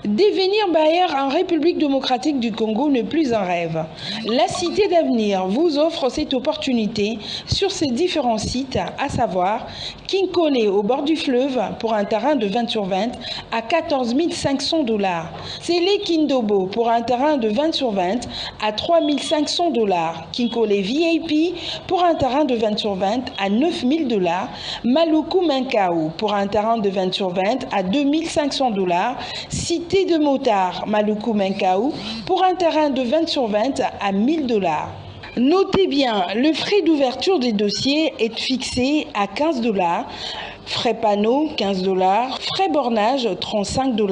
Devenir bailleur en République démocratique du Congo n'est plus un rêve. La Cité d'Avenir vous offre cette opportunité sur ses différents sites, à savoir Kinkole au bord du fleuve pour un terrain de 20 sur 20 à 14 500 $. Télé Kindobo pour un terrain de 20 sur 20 à 3 500 $. Kinkole VIP pour un terrain de 20 sur 20 à 9 000 $. Maluku Menkao pour un terrain de 20 sur 20 à 2 500 $. Cité de Motard, Maluku Menkao, pour un terrain de 20 sur 20 à 1 000 $. Notez bien, le frais d'ouverture des dossiers est fixé à 15 $. Frais panneau, 15 $. Frais bornage, 35 $.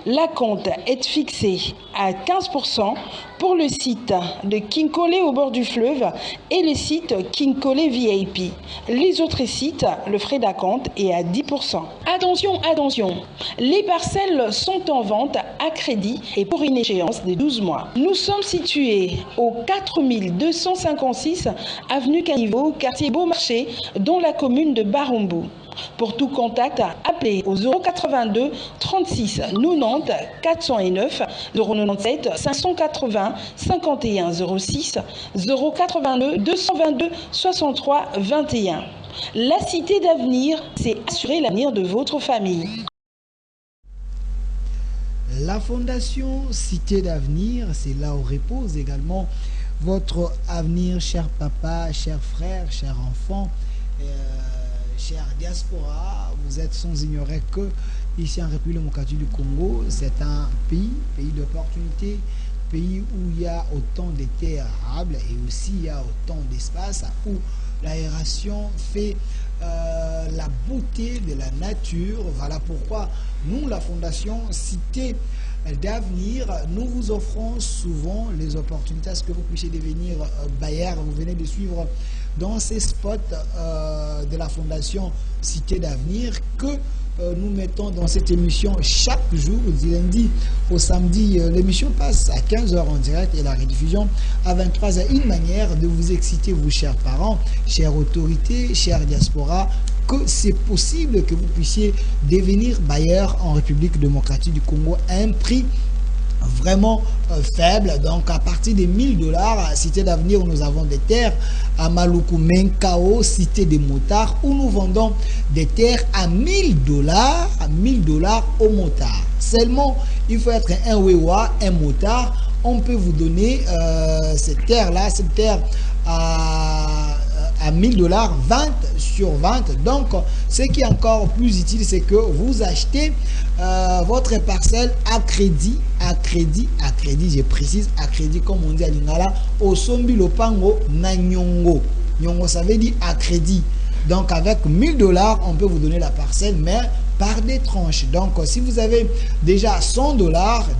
La compte est fixée à 15% pour le site de Kinkole au bord du fleuve et le site Kinkole VIP. Les autres sites, le frais d'acompte est à 10%. Attention, attention, les parcelles sont en vente à crédit et pour une échéance de 12 mois. Nous sommes situés au 4256 avenue Caniveau, quartier Beaumarchais, dans la commune de Barumbu. Pour tout contact, appelez au 082 36 90 409 097 580 51 06 082 222 63 21. La Cité d'Avenir, c'est assurer l'avenir de votre famille. La Fondation Cité d'Avenir, c'est là où repose également votre avenir, cher papa, cher frère, cher enfant. Chère diaspora, vous êtes sans ignorer que ici en République démocratique du Congo, c'est un pays d'opportunités, pays où il y a autant de terres arables et aussi il y a autant d'espace où l'aération fait la beauté de la nature. Voilà pourquoi nous, la Fondation Cité d'Avenir, nous vous offrons souvent les opportunités à ce que vous puissiez devenir bailleur. Vous venez de suivre dans ces spots de la Fondation Cité d'Avenir que nous mettons dans cette émission chaque jour, du lundi au samedi. L'émission passe à 15 h en direct et la rediffusion à 23 h. Une manière de vous exciter, vous chers parents, chères autorités, chères diaspora, que c'est possible que vous puissiez devenir bailleur en République démocratique du Congo à un prix vraiment faible. Donc à partir de 1 000 $, à Cité d'Avenir, nous avons des terres à Maluku Menkao, Cité des Motards, où nous vendons des terres à 1 000 $, aux motards. Seulement, il faut être un Wewa, un motard. On peut vous donner cette terre-là, cette terre à 1 000 $, 20 sur 20. Donc, ce qui est encore plus utile, c'est que vous achetez votre parcelle à crédit, je précise, à crédit, comme on dit à Lingala, au Sombi Lopango na Nyongo. Nyongo, ça veut dire à crédit. Donc, avec 1 000 $, on peut vous donner la parcelle, mais par des tranches. Donc, si vous avez déjà 100 $,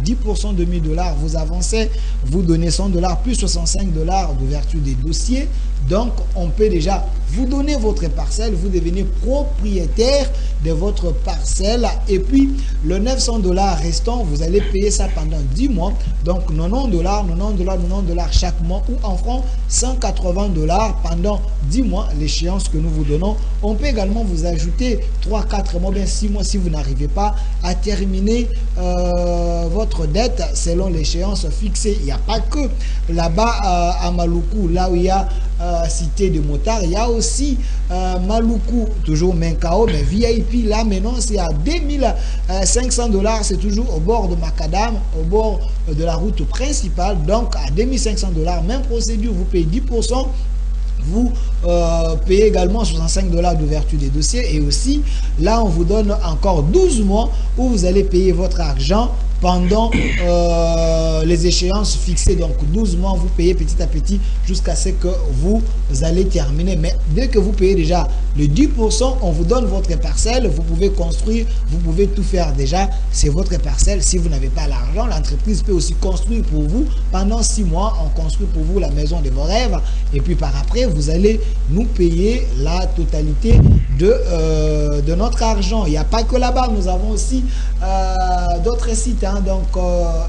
10% de 1 000 $, vous avancez, vous donnez 100 $ plus 65 $ d'ouverture des dossiers. Donc, on peut déjà vous donner votre parcelle, vous devenez propriétaire de votre parcelle. Et puis, le 900 $ restant, vous allez payer ça pendant 10 mois. Donc, 90 $, 90 $, 90 $ chaque mois, ou en francs, 180 $ pendant 10 mois, l'échéance que nous vous donnons. On peut également vous ajouter 3, 4 mois, bien 6 mois si vous n'arrivez pas à terminer votre dette selon l'échéance fixée. Il n'y a pas que là-bas à Maluku, là où il y a Cité de Motard, il y a aussi Maluku, toujours Menkao, mais VIP, là maintenant c'est à 2500 $, c'est toujours au bord de Macadam, au bord de la route principale, donc à 2500 $, même procédure, vous payez 10%. Vous payez également 65 $ d'ouverture des dossiers et aussi là on vous donne encore 12 mois où vous allez payer votre argent pendant les échéances fixées. Donc 12 mois, vous payez petit à petit jusqu'à ce que vous allez terminer. Mais dès que vous payez déjà le 10%, on vous donne votre parcelle. Vous pouvez construire, vous pouvez tout faire déjà. C'est votre parcelle. Si vous n'avez pas l'argent, l'entreprise peut aussi construire pour vous. Pendant 6 mois, on construit pour vous la maison de vos rêves. Et puis par après, vous allez nous payer la totalité de notre argent. Il n'y a pas que là-bas. Nous avons aussi d'autres sites. Donc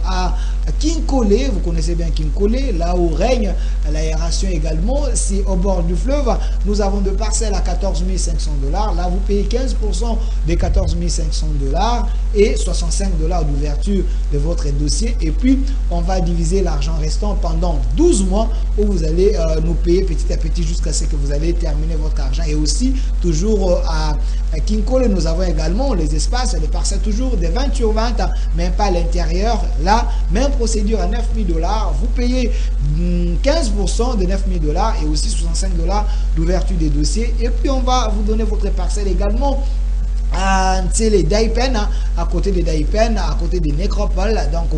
à Kinkole, vous connaissez bien Kinkole, là où règne l'aération également, c'est au bord du fleuve. Nous avons deux parcelles à 14 500 $. Là, vous payez 15% des 14 500 $ et 65 $ d'ouverture de votre dossier. Et puis, on va diviser l'argent restant pendant 12 mois où vous allez nous payer petit à petit jusqu'à ce que vous allez terminer votre argent. Et aussi, toujours à Kinkole, nous avons également les espaces, les parcelles toujours des 20 sur 20, même pas à l'intérieur. Là, même procédure à 9 000 $. Vous payez 15% de 9 000 $ et aussi 65 $ d'ouverture des dossiers. Et puis, on va vous donner votre parcelle également à Daipen, à côté de Daipen, à côté de Nécropole. Donc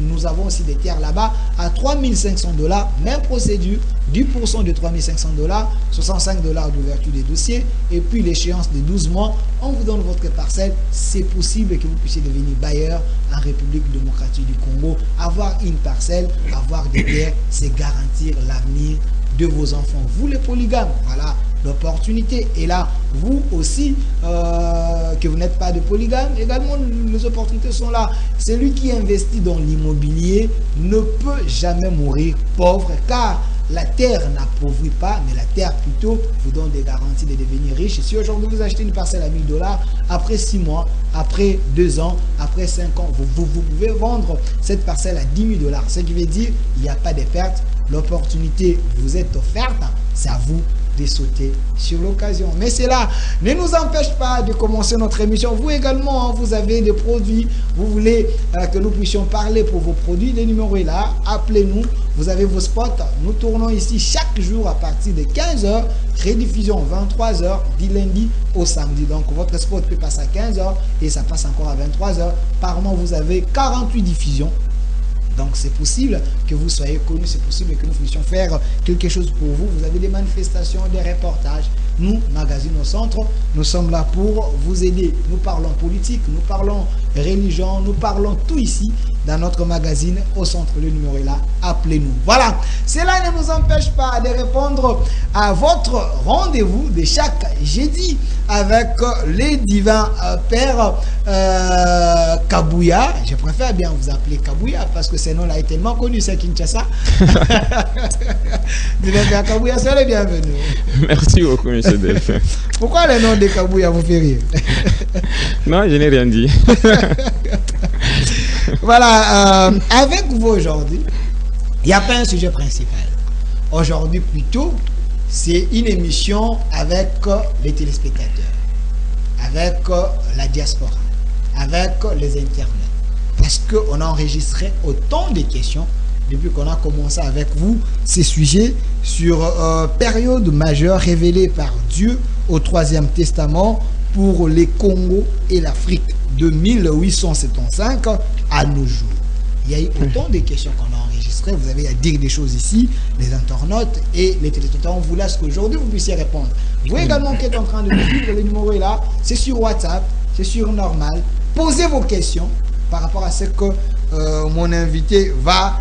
nous avons aussi des terres là-bas à 3 500 $, même procédure, 10% de 3 500 $, 65 $ d'ouverture des dossiers, et puis l'échéance de 12 mois, on vous donne votre parcelle. C'est possible que vous puissiez devenir bailleur en République démocratique du Congo. Avoir une parcelle, avoir des terres, c'est garantir l'avenir de vos enfants. Vous les polygames, voilà l'opportunité. Et là, vous aussi, que vous n'êtes pas de polygame, également les opportunités sont là. Celui qui investit dans l'immobilier ne peut jamais mourir pauvre, car la terre n'appauvrit pas, mais la terre plutôt vous donne des garanties de devenir riche. Si aujourd'hui vous achetez une parcelle à 1 000 $, après 6 mois, après 2 ans, après 5 ans, vous pouvez vendre cette parcelle à 10 000 $. Ce qui veut dire qu'il n'y a pas de perte. L'opportunité vous est offerte, c'est à vous de sauter sur l'occasion. Mais cela ne nous empêche pas de commencer notre émission. Vous également, vous avez des produits, vous voulez que nous puissions parler pour vos produits, le numéro est là, appelez-nous, vous avez vos spots. Nous tournons ici chaque jour à partir de 15h, rediffusion 23h, du lundi au samedi. Donc votre spot peut passer à 15h et ça passe encore à 23h. Par mois, vous avez 48 diffusions. Donc c'est possible que vous soyez connu, c'est possible que nous puissions faire quelque chose pour vous. Vous avez des manifestations, des reportages. Nous, Magazine au Centre, nous sommes là pour vous aider. Nous parlons politique, nous parlons religion, nous parlons tout ici dans notre magazine au Centre. Le numéro est là, appelez-nous. Voilà, cela ne nous empêche pas de répondre à votre rendez-vous de chaque jeudi avec les divins pères Kabouya. Je préfère bien vous appeler Kabouya parce que ce nom-là est tellement connu, c'est Kinshasa. Divin père Kabouya, soyez les bienvenus. Merci beaucoup, monsieur Delphin. Pourquoi le nom de Kabouya vous fait rire? Non, je n'ai rien dit. Voilà, avec vous aujourd'hui, il n'y a pas un sujet principal. Aujourd'hui, plutôt, c'est une émission avec les téléspectateurs, avec la diaspora, avec les internautes. Parce qu'on a enregistré autant de questions depuis qu'on a commencé avec vous ces sujets sur période majeure révélée par Dieu au Troisième Testament pour les Congo et l'Afrique de 1875 à nos jours. Il y a eu autant de questions qu'on a enregistrées. Vous avez à dire des choses ici, les internautes et les téléspectateurs. On vous laisse qu'aujourd'hui vous puissiez répondre. Vous également qui êtes en train de nous suivre, le numéro est là. C'est sur WhatsApp, c'est sur Normal. Posez vos questions par rapport à ce que mon invité va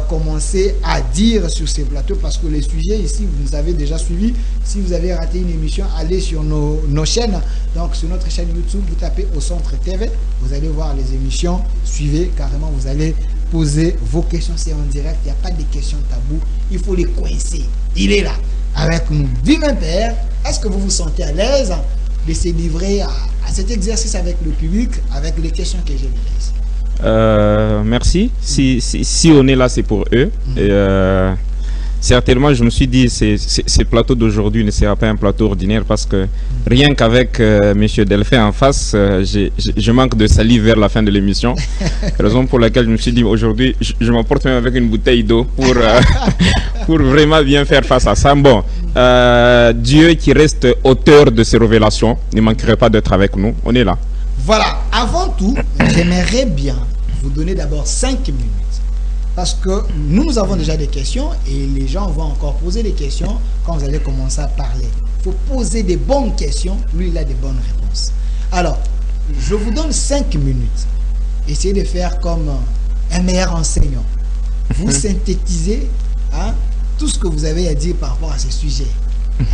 commencer à dire sur ces plateaux, parce que les sujets ici, vous nous avez déjà suivis. Si vous avez raté une émission, allez sur nos chaînes. Donc sur notre chaîne YouTube, vous tapez au Centre TV, vous allez voir les émissions. Suivez carrément, vous allez poser vos questions. C'est en direct, il n'y a pas de questions taboues, il faut les coincer. Il est là avec nous. Divin Père, est-ce que vous vous sentez à l'aise de se livrer à cet exercice avec le public, avec les questions que je vous laisse? Merci. Si on est là, c'est pour eux. Et, certainement, je me suis dit, ce plateau d'aujourd'hui ne sera pas un plateau ordinaire, parce que rien qu'avec Monsieur Delphin en face, je manque de salive vers la fin de l'émission. Raison pour laquelle je me suis dit, aujourd'hui, je m'emporte même avec une bouteille d'eau pour vraiment bien faire face à ça. Bon, Dieu qui reste auteur de ces révélations ne manquerait pas d'être avec nous. On est là. Voilà, avant tout, j'aimerais bien vous donner d'abord 5 minutes. Parce que nous avons déjà des questions et les gens vont encore poser des questions quand vous allez commencer à parler. Il faut poser des bonnes questions, lui il a des bonnes réponses. Alors, je vous donne 5 minutes. Essayez de faire comme un meilleur enseignant. Vous synthétisez tout ce que vous avez à dire par rapport à ce sujet.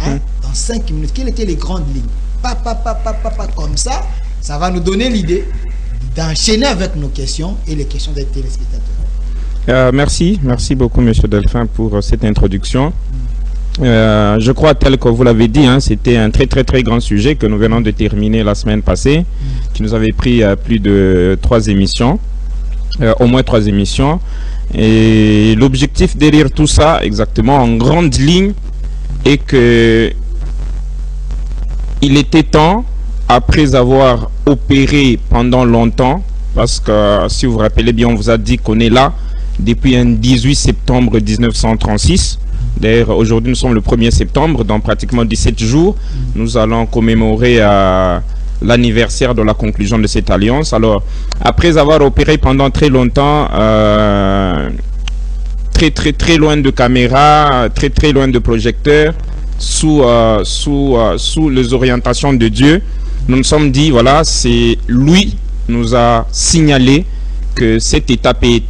Dans 5 minutes, quelles étaient les grandes lignes? Comme ça, ça va nous donner l'idée d'enchaîner avec nos questions et les questions des téléspectateurs. Merci beaucoup, Monsieur Delphin, pour cette introduction. Je crois, tel que vous l'avez dit, hein, c'était un très grand sujet que nous venons de terminer la semaine passée, qui nous avait pris plus de 3 émissions, au moins 3 émissions. Et l'objectif derrière tout ça, exactement, en grande ligne, est que il était temps, après avoir opéré pendant longtemps, parce que si vous vous rappelez bien, on vous a dit qu'on est là depuis un 18 septembre 1936. D'ailleurs, aujourd'hui, nous sommes le 1er septembre, dans pratiquement 17 jours. Nous allons commémorer l'anniversaire de la conclusion de cette alliance. Alors, après avoir opéré pendant très longtemps, très loin de caméras, très loin de projecteurs, sous les orientations de Dieu, nous nous sommes dit, voilà, c'est lui nous a signalé que cette étape est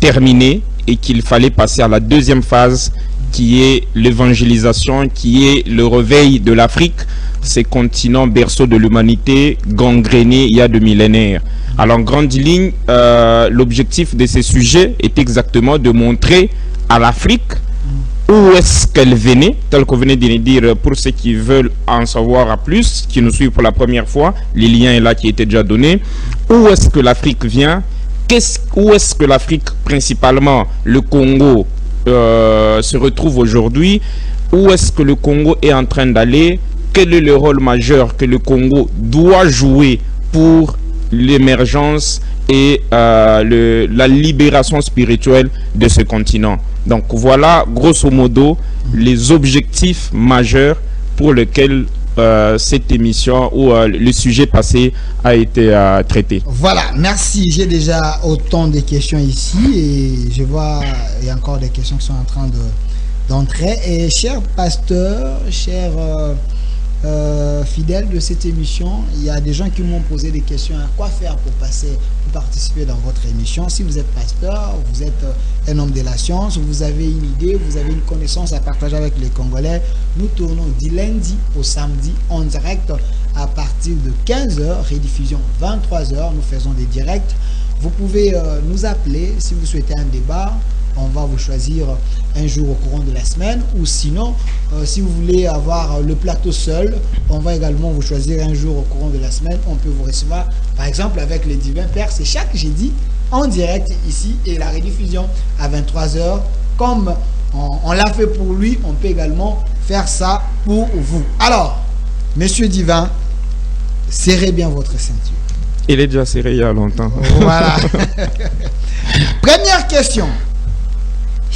terminée et qu'il fallait passer à la deuxième phase, qui est l'évangélisation, qui est le réveil de l'Afrique, ces continents berceaux de l'humanité, gangrénés il y a 2 millénaires. Alors en grande ligne, l'objectif de ces sujets est exactement de montrer à l'Afrique où est-ce qu'elle venait, tel qu'on venait de le dire, pour ceux qui veulent en savoir plus, qui nous suivent pour la première fois, les liens est là qui étaient déjà donnés. Où est-ce que l'Afrique vient? Où est-ce que l'Afrique, principalement le Congo, se retrouve aujourd'hui? Où est-ce que le Congo est en train d'aller? Quel est le rôle majeur que le Congo doit jouer pour l'émergence et la libération spirituelle de ce continent? Donc voilà, grosso modo, les objectifs majeurs pour lesquels cette émission ou le sujet passé a été traité. Voilà, merci. J'ai déjà autant de questions ici et je vois il y a encore des questions qui sont en train d'entrer. Et cher pasteur, cher fidèle de cette émission, il y a des gens qui m'ont posé des questions à quoi faire pour participer dans votre émission. Si vous êtes pasteur, vous êtes un homme de la science, vous avez une idée, vous avez une connaissance à partager avec les Congolais, nous tournons du lundi au samedi en direct à partir de 15h, rediffusion 23h, nous faisons des directs. Vous pouvez nous appeler si vous souhaitez un débat. On va vous choisir un jour au courant de la semaine, ou sinon, si vous voulez avoir le plateau seul, on va également vous choisir un jour au courant de la semaine. On peut vous recevoir, par exemple, avec les divins pères, c'est chaque jeudi en direct ici, et la rediffusion à 23h. Comme on l'a fait pour lui, on peut également faire ça pour vous. Alors, Monsieur Divin, serrez bien votre ceinture. Il est déjà serré il y a longtemps. Voilà. Première question.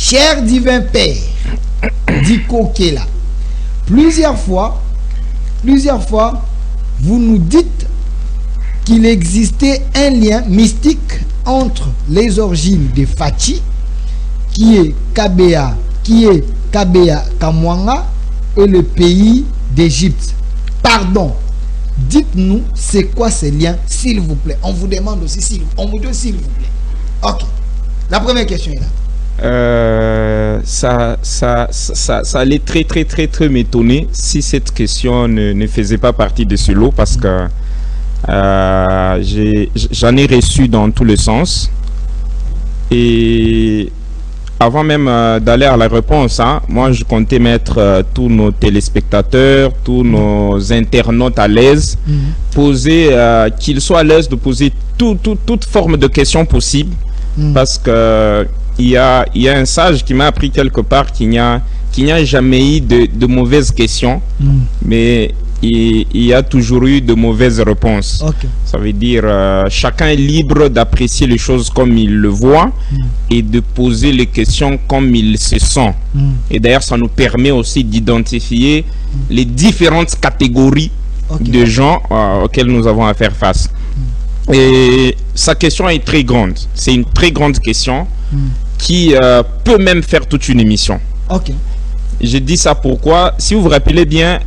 Cher divin père, dit Kokela, plusieurs fois, vous nous dites qu'il existait un lien mystique entre les origines de Fachi, qui est Kabea Kamwanga, et le pays d'Égypte. Pardon, dites-nous c'est quoi ces liens, s'il vous plaît. On vous demande aussi, on vous dit s'il vous plaît. Ok, la première question est là. Ça allait très m'étonner si cette question ne faisait pas partie de ce lot, parce que j'en ai reçu dans tous les sens. Et avant même d'aller à la réponse, hein, moi je comptais mettre tous nos téléspectateurs, tous nos internautes à l'aise, poser, qu'ils soient à l'aise de poser toute forme de questions possible, parce que il y a un sage qui m'a appris quelque part qu'il n'y a jamais eu de mauvaises questions, mais il y a toujours eu de mauvaises réponses. Okay. Ça veut dire chacun est libre d'apprécier les choses comme il le voit et de poser les questions comme il se sent. Et d'ailleurs, ça nous permet aussi d'identifier les différentes catégories de gens auxquels nous avons à faire face. Et sa question est très grande. C'est une très grande question qui peut même faire toute une émission. Ok. Je dis ça pourquoi, si vous vous rappelez bien,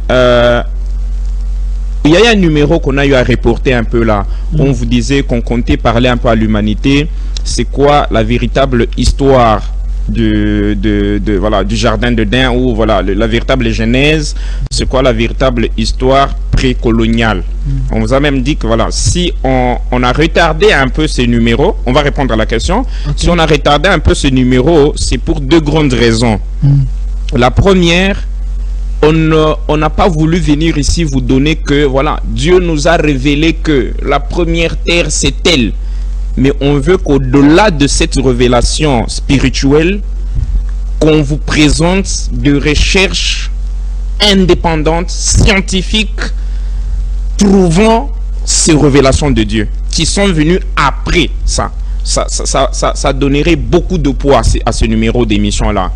il y a un numéro qu'on a eu à reporter un peu là. On vous disait qu'on comptait parler un peu à l'humanité. C'est quoi la véritable histoire voilà, du jardin d'Eden, ou voilà, la véritable genèse, c'est quoi la véritable histoire précoloniale. On vous a même dit que voilà, si on a retardé un peu ces numéros, on va répondre à la question. Si on a retardé un peu ce numéro, c'est pour deux grandes raisons. La première, on n'a pas voulu venir ici vous donner que voilà, Dieu nous a révélé que la première terre c'est elle. Mais on veut qu'au-delà de cette révélation spirituelle, qu'on vous présente de recherches indépendantes, scientifiques, prouvant ces révélations de Dieu, qui sont venues après ça. Ça donnerait beaucoup de poids à ce numéro d'émission-là.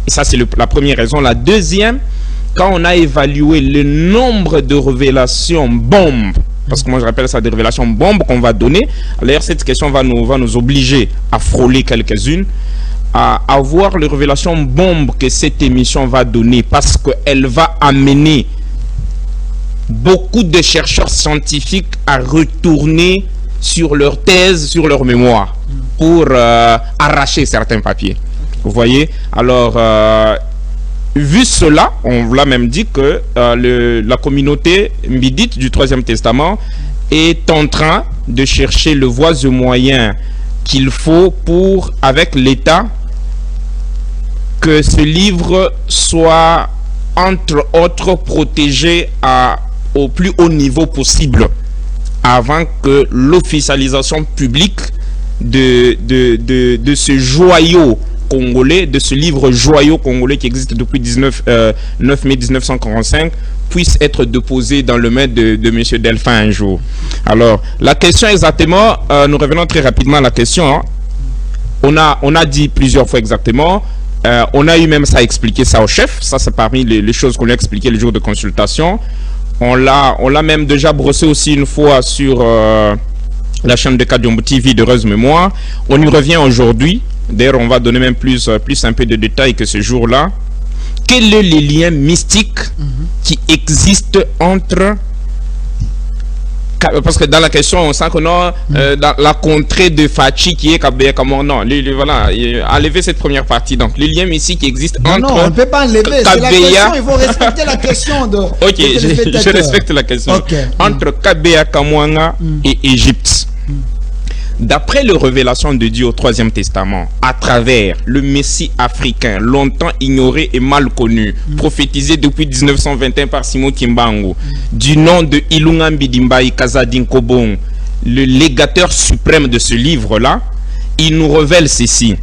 Et ça, c'est la première raison. La deuxième, quand on a évalué le nombre de révélations bombes, parce que moi je rappelle ça des révélations bombes qu'on va donner. D'ailleurs, cette question va nous obliger à frôler quelques-unes, à avoir les révélations bombes que cette émission va donner, parce qu'elle va amener beaucoup de chercheurs scientifiques à retourner sur leur thèse, sur leur mémoire, pour arracher certains papiers. Vous voyez? Alors, vu cela, on l'a même dit que la communauté mbidite du Troisième Testament est en train de chercher le voies et moyens qu'il faut pour, avec l'État, que ce livre soit, entre autres, protégé au plus haut niveau possible, avant que l'officialisation publique de ce joyau congolais, de ce livre joyau congolais qui existe depuis 9 mai 1945, puisse être déposé dans le main de M. Delphin un jour. Alors, la question exactement, nous revenons très rapidement à la question. Hein. On a dit plusieurs fois exactement, on a eu même ça à expliquer ça au chef, ça c'est parmi les choses qu'on lui a expliqué le jour de consultation. On l'a même déjà brossé aussi une fois sur la chaîne de Kadiombo TV de Heureuse Mémoire. On y revient aujourd'hui. D'ailleurs, on va donner même plus un peu de détails que ce jour-là. Quel est le lien mystique qui existe entre... Parce que dans la question, on sent que non, dans la contrée de Fachi qui est Kabea Kamon, non, voilà, enlever cette première partie. Donc, le lien mystique qui existe entre... Non, on ne peut pas enlever, c'est la question, il faut respecter la question de... Ok, je respecte la question. Okay. Entre Kabea Kamwanga et Égypte. D'après les révélations de Dieu au Troisième Testament, à travers le Messie africain, longtemps ignoré et mal connu, prophétisé depuis 1921 par Simon Kimbangu, du nom de Ilunga Mbidimbayi Kazadin Kobong, le légateur suprême de ce livre-là, il nous révèle ceci.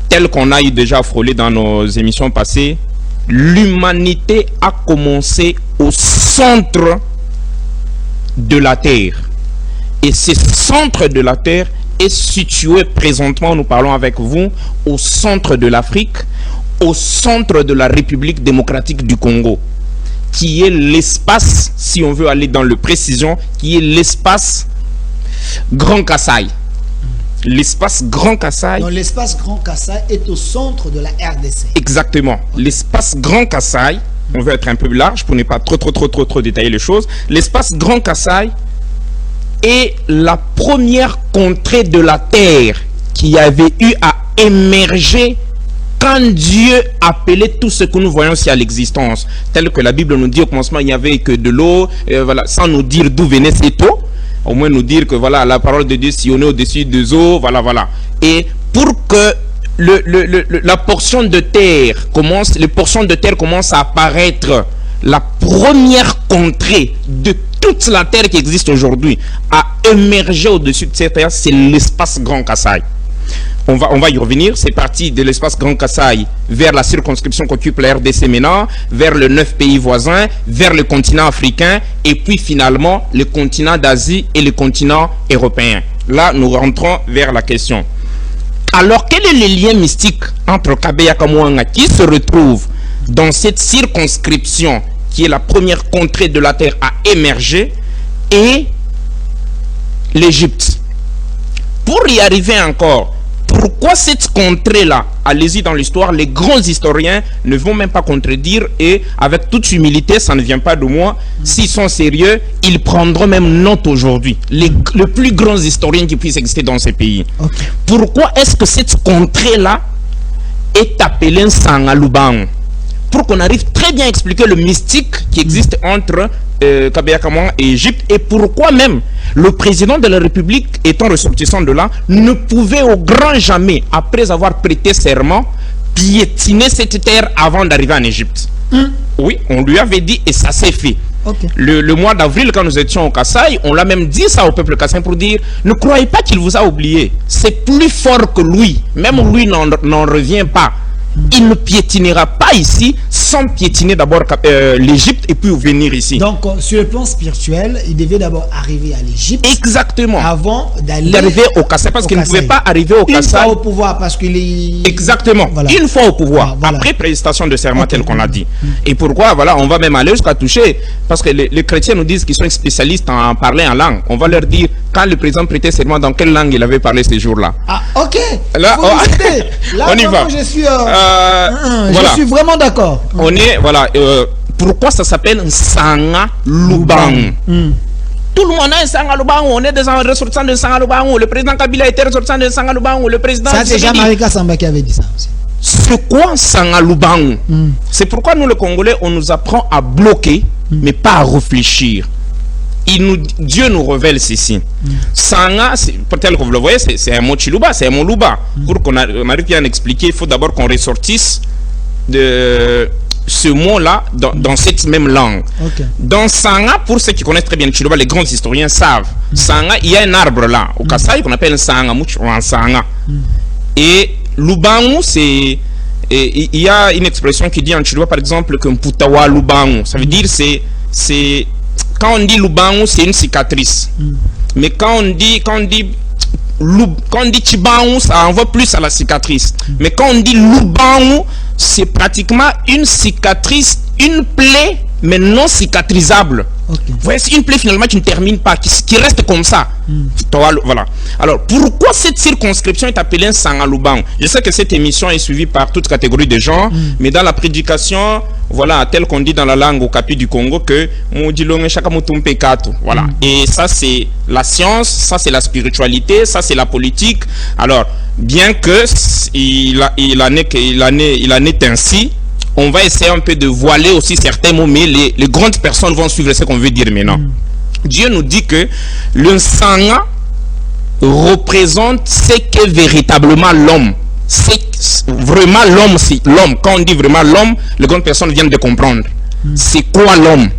Tel qu'on a eu déjà frôlé dans nos émissions passées, l'humanité a commencé au centre de la Terre. Et ce centre de la Terre est situé présentement, nous parlons avec vous, au centre de l'Afrique, au centre de la République démocratique du Congo, qui est l'espace, si on veut aller dans le précision, qui est l'espace Grand Kasaï. L'espace Grand Kasaï. Donc l'espace Grand Kasaï est au centre de la RDC. Exactement. L'espace Grand Kasaï, on veut être un peu large pour ne pas trop détailler les choses. L'espace Grand Kasaï est la première contrée de la terre qui avait eu à émerger quand Dieu appelait tout ce que nous voyons ici à l'existence. Tel que la Bible nous dit au commencement, il n'y avait que de l'eau, voilà, sans nous dire d'où venait cette eau. Au moins nous dire que voilà, la parole de Dieu sillonnait au-dessus des eaux, voilà. Et pour que la portion de terre commence, les portions de terre commencent à apparaître, la première contrée de toute la terre qui existe aujourd'hui a émergé au-dessus de cette terre, c'est l'espace Grand Kasaï. On va y revenir. C'est parti de l'espace Grand Kasaï vers la circonscription qu'occupe la RDC maintenant, vers les 9 pays voisins, vers le continent africain et puis finalement le continent d'Asie et le continent européen. Là, nous rentrons vers la question. Alors, quel est le lien mystique entre Kabea Kamwanga qui se retrouve dans cette circonscription qui est la première contrée de la terre à émerger et l'Égypte? Pour y arriver encore, Pourquoi cette contrée-là? Allez-y dans l'histoire, les grands historiens ne vont même pas contredire, et avec toute humilité, ça ne vient pas de moi, s'ils sont sérieux, ils prendront même note aujourd'hui. Les plus grands historiens qui puissent exister dans ces pays. Okay. Pourquoi est-ce que cette contrée-là est appelée Sangaluban? Pour qu'on arrive très bien à expliquer le mystique qui existe entre Kabeya Kamwanga et Égypte, et pourquoi même le président de la République, étant ressortissant de là, ne pouvait au grand jamais, après avoir prêté serment, piétiner cette terre avant d'arriver en Égypte. Oui, on lui avait dit, et ça s'est fait. Okay. Le mois d'avril, quand nous étions au Kasaï, on l'a même dit ça au peuple kassaïen pour dire, ne croyez pas qu'il vous a oublié. C'est plus fort que lui. Même lui n'en revient pas. Il ne piétinera pas ici sans piétiner d'abord l'Égypte et puis venir ici. Donc, sur le plan spirituel, il devait d'abord arriver à l'Égypte. Exactement. Avant d'arriver au Kasaï, parce qu'il ne pouvait pas arriver au Kasaï. Une fois au pouvoir, parce qu'il est... Exactement. Voilà. Une fois au pouvoir, voilà. Après prestation de serment, tel qu'on l'a dit. Et pourquoi, voilà, on va même aller jusqu'à toucher, parce que les chrétiens nous disent qu'ils sont spécialistes en parler en langue. On va leur dire, quand le président prêtait serment, dans quelle langue il avait parlé ces jours-là. Ah, ok. Là, là on y va. Je suis... voilà. Je suis vraiment d'accord. On est, voilà, pourquoi ça s'appelle Sangaluban? Tout le monde a un Sangaluban, on est des ressortissants de Sangaluban, le président Kabila était ressortissant de Sangaluban, le président... Ça, c'est Jean-Marie Kassamba qui avait dit ça aussi. C'est quoi Sangaluban? C'est pourquoi nous, les Congolais, on nous apprend à bloquer, mais pas à réfléchir. Dieu nous révèle ceci. Sanga, tel que vous le voyez, c'est un mot Chiluba, c'est un mot Luba. Pour qu'on arrive bien à expliquer, il faut d'abord qu'on ressortisse de ce mot-là dans cette même langue. Okay. Dans Sanga, pour ceux qui connaissent très bien Chiluba, les grands historiens savent. Sanga, il y a un arbre là, au Kasaï, qu'on appelle Sanga, Sanga. Et Lubangu, c'est... Il y a une expression qui dit en Chiluba, par exemple, que Mputawa Lubangu. Ça veut dire, c'est quand on dit Lubangu, c'est une cicatrice. Mais quand on dit Chibangu, ça envoie plus à la cicatrice. Mais quand on dit Lubangu, c'est pratiquement une cicatrice, une plaie, mais non cicatrisable. Okay. Vous voyez, c'est une plaie finalement qui ne termine pas, qui reste comme ça. Voilà. Alors, pourquoi cette circonscription est appelée Sangaluban? Je sais que cette émission est suivie par toute catégorie de gens, mais dans la prédication, voilà, tel qu'on dit dans la langue au Capi du Congo, que voilà. Et ça, c'est la science, ça, c'est la spiritualité, ça, c'est la politique. Alors, bien que il en est ainsi, on va essayer un peu de voiler aussi certains mots, mais les grandes personnes vont suivre ce qu'on veut dire maintenant. Dieu nous dit que le Sanga représente ce qu'est véritablement l'homme. C'est vraiment l'homme, c'est l'homme. Quand on dit vraiment l'homme, les grandes personnes viennent de comprendre. C'est quoi l'homme?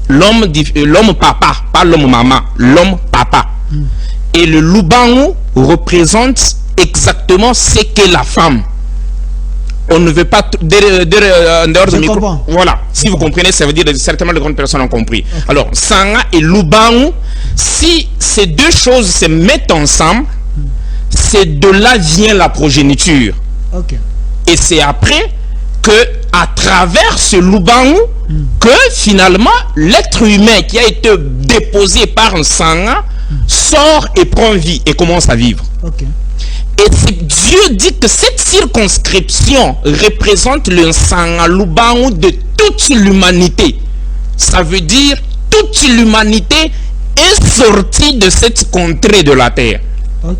L'homme papa, pas l'homme maman, l'homme papa. Et le Lubangu représente exactement ce qu'est la femme. On ne veut pas en dehors du micro. Voilà, si vous comprenez, ça veut dire que certainement les grandes personnes ont compris. Okay. Alors, Sanga et Lubangu, si ces deux choses se mettent ensemble, c'est de là vient la progéniture. Okay. Et c'est après que, à travers ce Lubangu, que finalement l'être humain qui a été déposé par un Sanga sort et prend vie et commence à vivre. Okay. Et Dieu dit que cette circonscription représente le Sangalubangu de toute l'humanité. Ça veut dire toute l'humanité est sortie de cette contrée de la terre. Okay.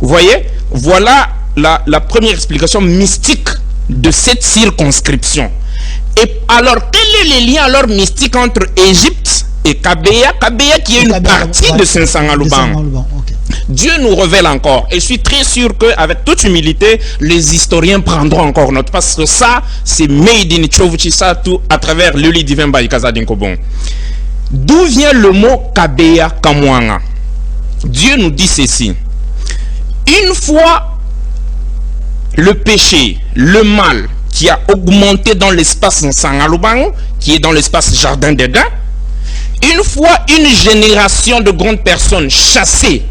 Vous voyez? Voilà la première explication mystique de cette circonscription. Et alors, quel est le lien alors mystique entre Égypte et Kabeya? Kabeya qui est une partie de ce Sangalubangu. Okay. Dieu nous révèle encore, et je suis très sûr qu'avec toute humilité, les historiens prendront encore note, parce que ça, c'est made in Chovuchisatu à travers le lit divin Baïkaza d'Inkobon. D'où vient le mot Kabeya Kamwanga? Dieu nous dit ceci. Une fois le péché, le mal qui a augmenté dans l'espace Sangalubangu, qui est dans l'espace Jardin d'Éden, une fois une génération de grandes personnes chassées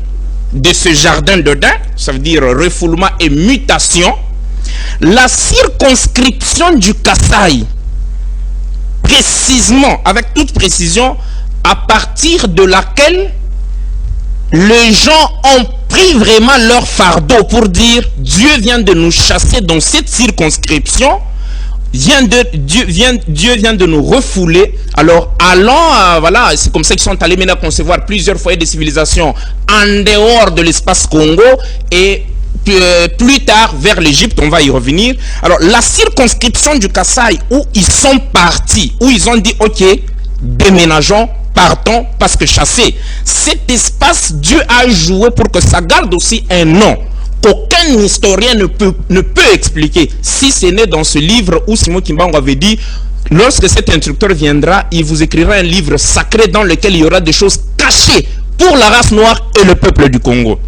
de ce jardin d'Éden, ça veut dire refoulement et mutation, la circonscription du Kasaï, précisément, avec toute précision, à partir de laquelle les gens ont pris pris vraiment leur fardeau pour dire Dieu vient de nous chasser dans cette circonscription, Dieu vient de nous refouler. Alors allons, voilà, c'est comme ça qu'ils sont allés maintenant concevoir plusieurs foyers de civilisation en dehors de l'espace Congo et plus tard vers l'Égypte, on va y revenir. Alors la circonscription du Kasaï où ils sont partis, où ils ont dit ok, déménageons, partons parce que chassés, cet espace Dieu a joué pour que ça garde aussi un nom qu'aucun historien ne peut expliquer, si ce n'est dans ce livre où Simon Kimbangu avait dit lorsque cet instructeur viendra, il vous écrira un livre sacré dans lequel il y aura des choses cachées pour la race noire et le peuple du Congo.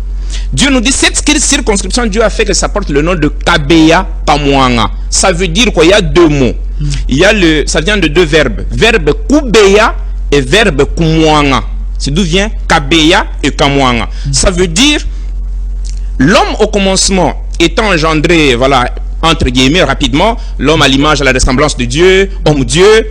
Dieu nous dit, cette circonscription, Dieu a fait que ça porte le nom de Kabeya Kamwanga. Ça veut dire quoi? Il y a deux mots. Ça vient de deux verbes. Verbe Kubeya et verbe Kumwanga. C'est d'où vient Kabeya et Kamwanga. Ça veut dire, l'homme au commencement étant engendré, voilà, entre guillemets, rapidement, l'homme à l'image, à la ressemblance de Dieu, homme-dieu.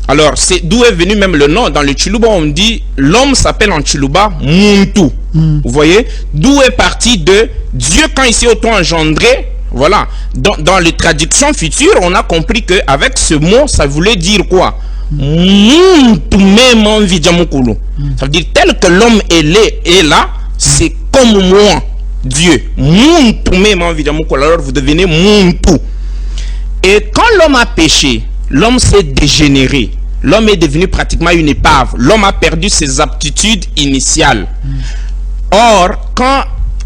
Alors, c'est d'où est venu même le nom. Dans le Chiluba, on dit, l'homme s'appelle en Chiluba Muntu. Vous voyez? D'où est parti de Dieu quand il s'est auto-engendré. Voilà. Dans les traductions futures, on a compris qu'avec ce mot, ça voulait dire quoi? Muntu même vidjamukulu. Ça veut dire, tel que l'homme est là, c'est comme moi, Dieu. Muntu même vidjamukulu. Alors, vous devenez Muntu. Et quand l'homme a péché, l'homme s'est dégénéré. L'homme est devenu pratiquement une épave. L'homme a perdu ses aptitudes initiales. Or, quand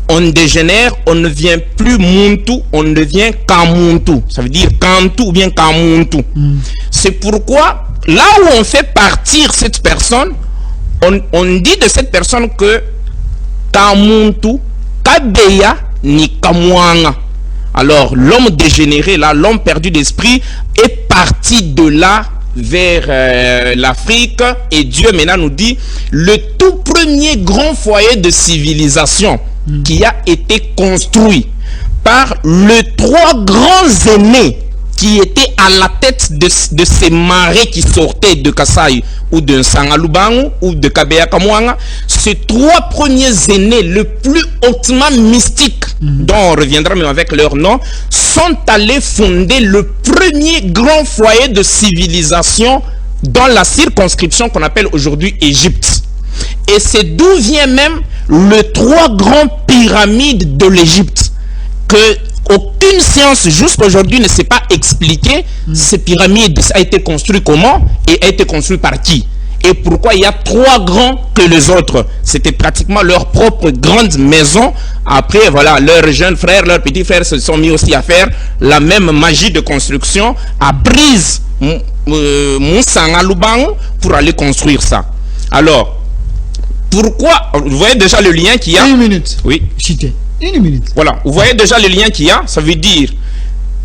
on dégénère, on ne devient plus Muntu, on devient Kamuntu. Ça veut dire Kantu ou bien Kamuntu. C'est pourquoi, là où on fait partir cette personne, on dit de cette personne que Kamuntu, Kabeya, ni Kamwanga. Alors, l'homme dégénéré, là, l'homme perdu d'esprit, est parti de là vers l'Afrique. Et Dieu maintenant nous dit, le tout premier grand foyer de civilisation qui a été construit par les trois grands aînés qui étaient à la tête de ces marées qui sortaient de Kasaï ou de Sangalubangu ou de Kabeya Kamwanga, ces trois premiers aînés, le plus hautement mystique, dont on reviendra même avec leur nom, sont allés fonder le premier grand foyer de civilisation dans la circonscription qu'on appelle aujourd'hui Égypte. Et c'est d'où vient même les trois grandes pyramides de l'Égypte, que aucune science jusqu'à aujourd'hui ne sait pas expliquer ces pyramides. Ça a été construit comment et a été construit par qui? Et pourquoi il y a trois grands que les autres? C'était pratiquement leur propre grande maison. Après, voilà, leurs jeunes frères, leurs petits frères se sont mis aussi à faire la même magie de construction, à prise Moussangalubangu pour aller construire ça. Alors, pourquoi? Vous voyez déjà le lien qu'il y a? Une minute. Oui. Chité. Une minute. Voilà, vous voyez déjà le lien qu'il y a. Ça veut dire,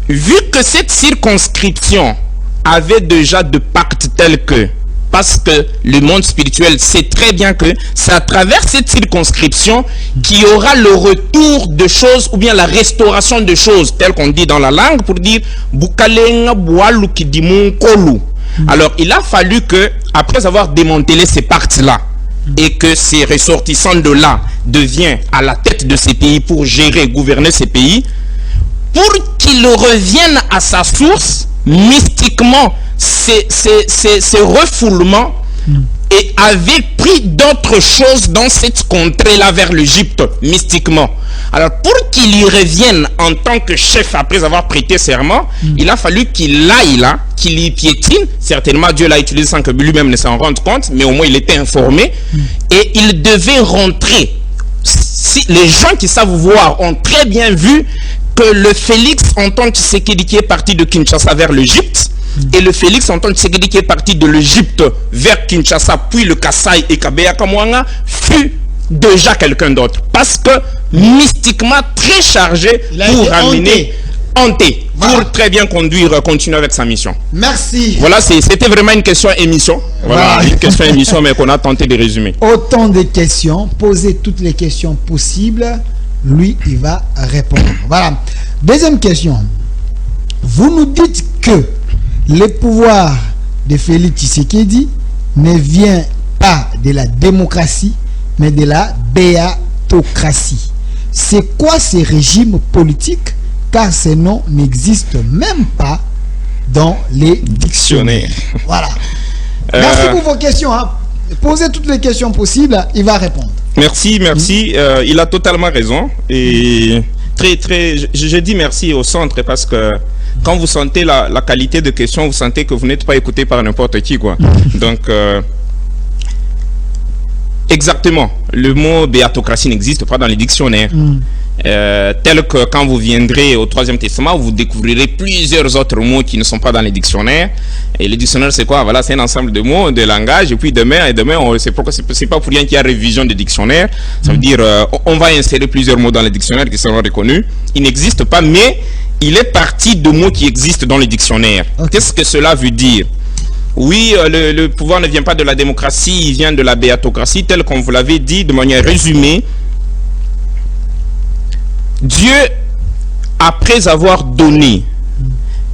vu que cette circonscription avait déjà de pactes tels que, parce que le monde spirituel sait très bien que c'est à travers cette circonscription qu'il y aura le retour de choses ou bien la restauration de choses, tel qu'on dit dans la langue pour dire Bukalenga Boalu Kidimun Kolu. Alors il a fallu que, après avoir démantelé ces pactes-là, et que ces ressortissants de là deviennent à la tête de ces pays pour gérer, gouverner ces pays, pour qu'ils reviennent à sa source, mystiquement, ces refoulements et avaient pris d'autres choses dans cette contrée-là vers l'Égypte, mystiquement. Alors, pour qu'il y revienne en tant que chef après avoir prêté serment, il a fallu qu'il aille là, qu'il y piétine. Certainement, Dieu l'a utilisé sans que lui-même ne s'en rende compte, mais au moins il était informé. Et il devait rentrer. Si les gens qui savent voir ont très bien vu que le Félix Antoine Tshisekedi qui est parti de Kinshasa vers l'Égypte, et le Félix Antoine Tshisekedi qui est parti de l'Égypte vers Kinshasa, puis le Kasaï et Kabeya Kamwanga, fut déjà quelqu'un d'autre. Parce que mystiquement très chargé pour amener hanté, pour très bien continuer avec sa mission. Merci. Voilà, c'était vraiment une question émission. Voilà, une question émission, mais qu'on a tenté de résumer. Autant de questions, posez toutes les questions possibles, lui, il va répondre. Voilà. Deuxième question. Vous nous dites que le pouvoir de Félix Tshisekedi ne vient pas de la démocratie, mais de la béatocratie. c'est quoi ces régimes politiques, car ces noms n'existent même pas dans les dictionnaires. Voilà. Merci pour vos questions. Hein. Posez toutes les questions possibles, il va répondre. Merci. Il a totalement raison. Et je dis merci au centre parce que quand vous sentez la qualité de questions, vous sentez que vous n'êtes pas écouté par n'importe qui, quoi. Donc, exactement, le mot béatocratie n'existe pas dans les dictionnaires. Tel que quand vous viendrez au Troisième Testament, vous découvrirez plusieurs autres mots qui ne sont pas dans les dictionnaires. Et les dictionnaires, c'est quoi? Voilà, c'est un ensemble de mots, de langages. Et puis demain, c'est pas pour rien qu'il y a révision des dictionnaires. Ça veut dire, on va insérer plusieurs mots dans les dictionnaires qui seront reconnus. Ils n'existent pas, mais il est parti de mots qui existent dans les dictionnaires. Qu'est-ce que cela veut dire? Oui, le pouvoir ne vient pas de la démocratie, il vient de la béatocratie, tel qu'on vous l'avait dit de manière résumée. Dieu, après avoir donné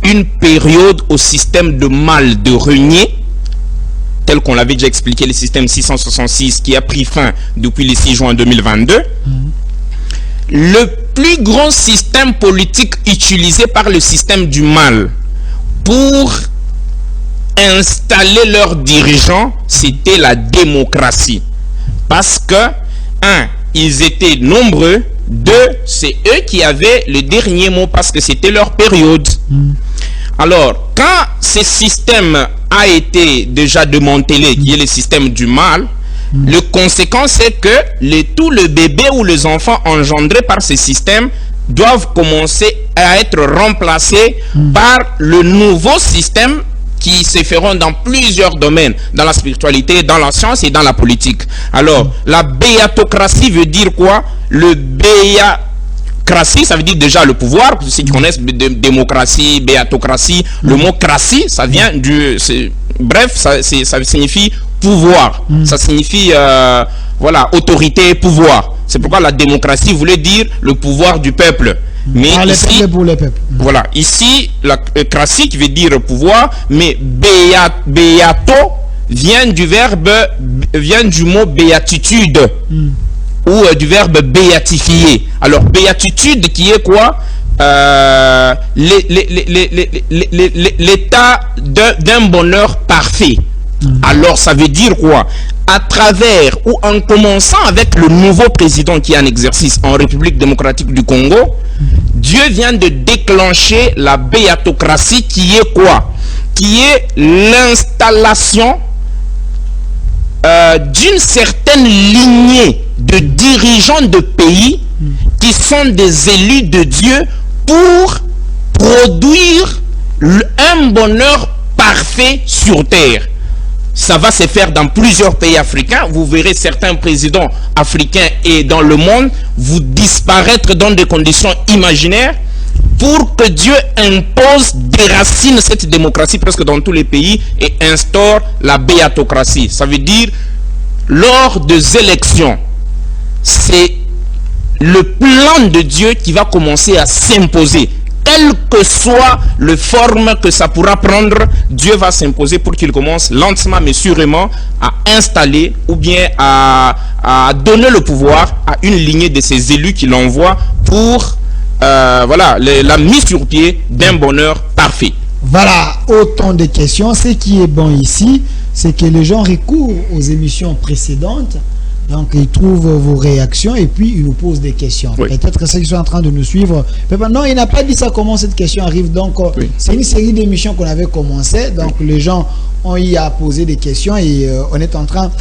une période au système de mal de régner, tel qu'on l'avait déjà expliqué, le système 666 qui a pris fin depuis le 6 juin 2022, le plus grand système politique utilisé par le système du mal pour installer leurs dirigeants, c'était la démocratie. Parce que, ils étaient nombreux. 2, c'est eux qui avaient le dernier mot parce que c'était leur période. Alors, quand ce système a été déjà démantelé, qui est le système du mal, le conséquent c'est que tout le bébé ou les enfants engendrés par ce système doivent commencer à être remplacés par le nouveau système qui se feront dans plusieurs domaines, dans la spiritualité, dans la science et dans la politique. Alors, la béatocratie veut dire quoi? Le béacratie, ça veut dire déjà le pouvoir. Pour ceux qui connaissent démocratie, béatocratie, le mot cratie, ça vient du... Bref, ça signifie pouvoir. Ça signifie, voilà, autorité, pouvoir. C'est pourquoi la démocratie voulait dire le pouvoir du peuple. Mais ici, pour les peuples. Voilà, ici, la cratie qui veut dire pouvoir, mais béato vient du mot béatitude, ou du verbe béatifier. Alors, béatitude qui est quoi? L'état d'un bonheur parfait. Alors, ça veut dire quoi? À travers ou en commençant avec le nouveau président qui est en exercice en République démocratique du Congo, Dieu vient de déclencher la béatocratie qui est quoi? Qui est l'installation d'une certaine lignée de dirigeants de pays qui sont des élus de Dieu pour produire un bonheur parfait sur terre. Ça va se faire dans plusieurs pays africains. Vous verrez certains présidents africains et dans le monde vous disparaître dans des conditions imaginaires pour que Dieu impose, déracine cette démocratie presque dans tous les pays et instaure la béatocratie. Ça veut dire, lors des élections, c'est le plan de Dieu qui va commencer à s'imposer. Quelle que soit la forme que ça pourra prendre, Dieu va s'imposer pour qu'il commence lentement mais sûrement à installer ou bien à donner le pouvoir à une lignée de ses élus qu'il envoie pour voilà, la mise sur pied d'un bonheur parfait. Voilà, autant de questions. Ce qui est bon ici, c'est que les gens recourent aux émissions précédentes. Donc, ils trouvent vos réactions et puis ils nous posent des questions. Oui. Peut-être que ceux qui sont en train de nous suivre... Non, il n'a pas dit ça, comment cette question arrive. Donc, oui, c'est une série d'émissions qu'on avait commencé. Donc, les gens ont eu à poser des questions et on est en train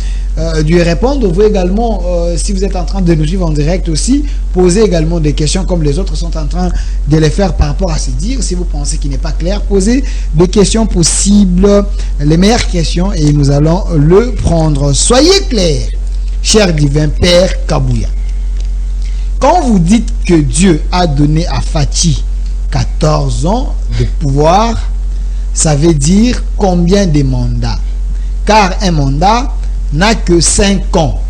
d'y répondre. Vous également, si vous êtes en train de nous suivre en direct aussi, posez également des questions comme les autres sont en train de les faire par rapport à se dire. Si vous pensez qu'il n'est pas clair, posez des questions possibles, les meilleures questions et nous allons le prendre. Soyez clairs. Cher divin Père Kabouya, quand vous dites que Dieu a donné à Fati 14 ans de pouvoir, ça veut dire combien de mandats? Car un mandat n'a que 5 ans.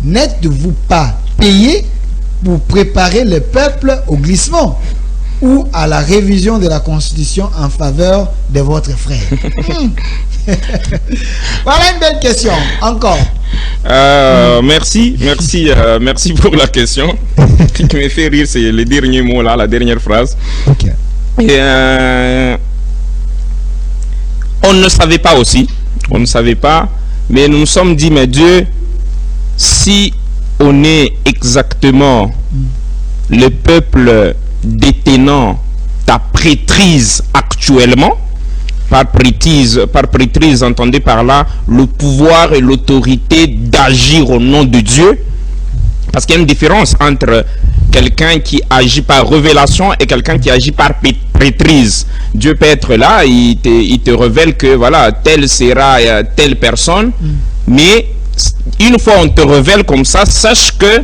N'êtes-vous pas payé pour préparer le peuple au glissement ou à la révision de la Constitution en faveur de votre frère? Voilà une belle question. Encore. Merci pour la question. Ce qui me fait rire, c'est les derniers mots là, la dernière phrase. Ok. Et, on ne savait pas aussi, mais nous nous sommes dit, mais Dieu, si on est exactement le peuple détenant ta prêtrise actuellement, par prêtrise, entendez par là le pouvoir et l'autorité d'agir au nom de Dieu, parce qu'il y a une différence entre quelqu'un qui agit par révélation et quelqu'un qui agit par prêtrise. Dieu peut être là, il te révèle que voilà, telle sera telle personne, mais une fois on te révèle comme ça, sache que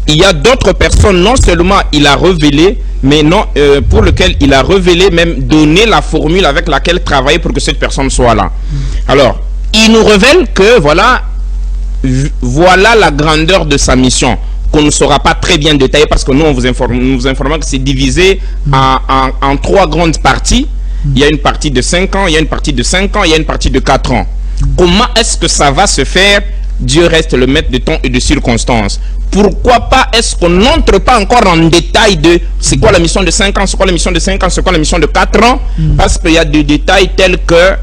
il y a d'autres personnes, non seulement il a révélé, mais non, pour lequel il a révélé, même donné la formule avec laquelle travailler pour que cette personne soit là. Alors, il nous révèle que voilà la grandeur de sa mission, qu'on ne saura pas très bien détailler parce que nous, nous vous informons que c'est divisé en 3 grandes parties. Il y a une partie de 5 ans, il y a une partie de 5 ans, il y a une partie de 4 ans. Comment est-ce que ça va se faire? Dieu reste le maître de temps et de circonstances. Pourquoi pas est-ce qu'on n'entre pas encore en détail de c'est quoi la mission de 5 ans, c'est quoi la mission de 5 ans, c'est quoi la mission de 4 ans? Parce qu'il y a des détails tels que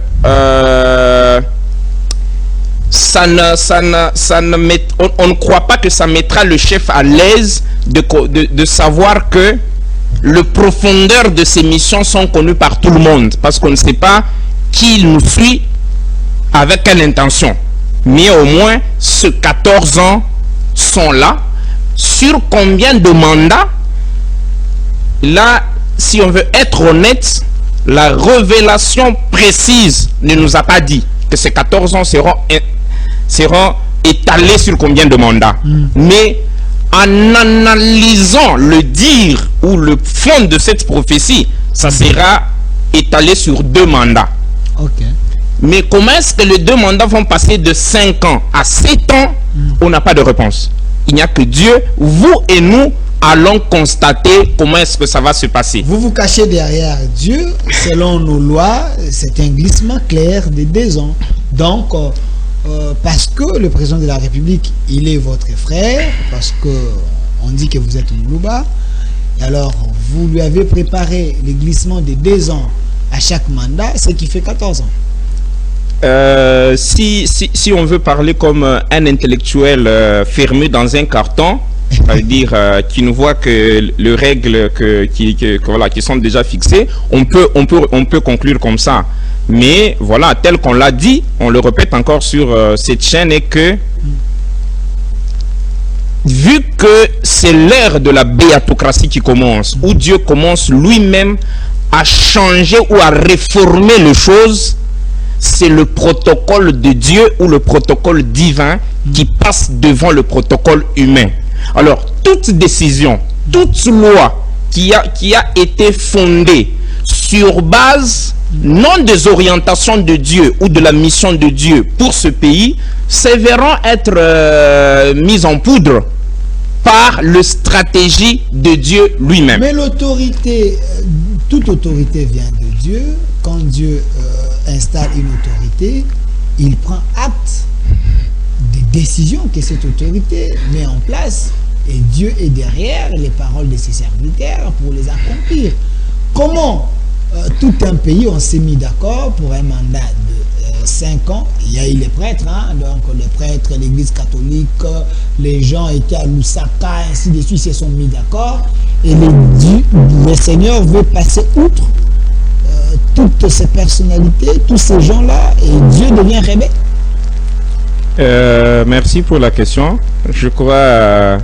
on ne croit pas que ça mettra le chef à l'aise de savoir que les profondeurs de ces missions sont connues par tout le monde, parce qu'on ne sait pas qui nous suit avec quelle intention. Mais au moins, ces 14 ans sont là. Sur combien de mandats? Là, si on veut être honnête, la révélation précise ne nous a pas dit que ces 14 ans seront étalés sur combien de mandats. Mais en analysant le dire ou le fond de cette prophétie, ça sera étalé sur 2 mandats. Ok. Mais comment est-ce que les 2 mandats vont passer de 5 ans à 7 ans? On n'a pas de réponse. Il n'y a que Dieu, vous et nous allons constater comment est-ce que ça va se passer. Vous vous cachez derrière Dieu. Selon nos lois, c'est un glissement clair de 2 ans. Donc, parce que le président de la République, il est votre frère, parce que on dit que vous êtes Moulouba, et alors vous lui avez préparé le glissement de 2 ans à chaque mandat, ce qui fait 14 ans. Si on veut parler comme un intellectuel fermé dans un carton, c'est-à-dire qui ne voit que les règles qui sont déjà fixées, on peut conclure comme ça. Mais voilà, tel qu'on l'a dit, on le répète encore sur cette chaîne, est que vu que c'est l'ère de la béatocratie qui commence, où Dieu commence lui-même à changer ou à réformer les choses, c'est le protocole de Dieu ou le protocole divin qui passe devant le protocole humain. Alors, toute décision, toute loi qui a été fondée sur base non des orientations de Dieu ou de la mission de Dieu pour ce pays, se verront être mises en poudre par la stratégie de Dieu lui-même. Mais l'autorité, toute autorité vient de Dieu. Quand Dieu installe une autorité, il prend acte des décisions que cette autorité met en place. Et Dieu est derrière les paroles de ses serviteurs pour les accomplir. Comment tout un pays, on s'est mis d'accord pour un mandat de 5 ans. Il y a eu les prêtres, hein, donc les prêtres, l'église catholique, les gens étaient à Lusaka, ainsi de suite, se sont mis d'accord. Et le Seigneur veut passer outre toutes ces personnalités, tous ces gens-là, et Dieu devient rebelle. Merci pour la question. Je crois,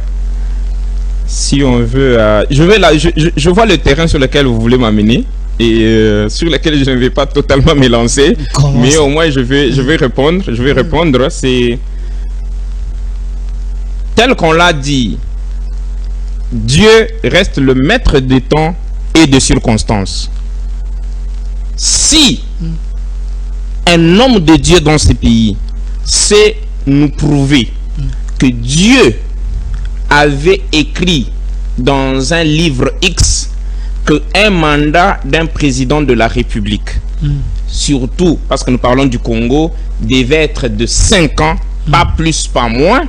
si on veut, je vois le terrain sur lequel vous voulez m'amener et sur lequel je ne vais pas totalement me lancer. Mais au moins je vais répondre. C'est tel qu'on l'a dit. Dieu reste le maître des temps et des circonstances. Si un homme de Dieu dans ce pays sait nous prouver que Dieu avait écrit dans un livre X qu'un mandat d'un président de la République, surtout parce que nous parlons du Congo, devait être de 5 ans, pas plus, pas moins,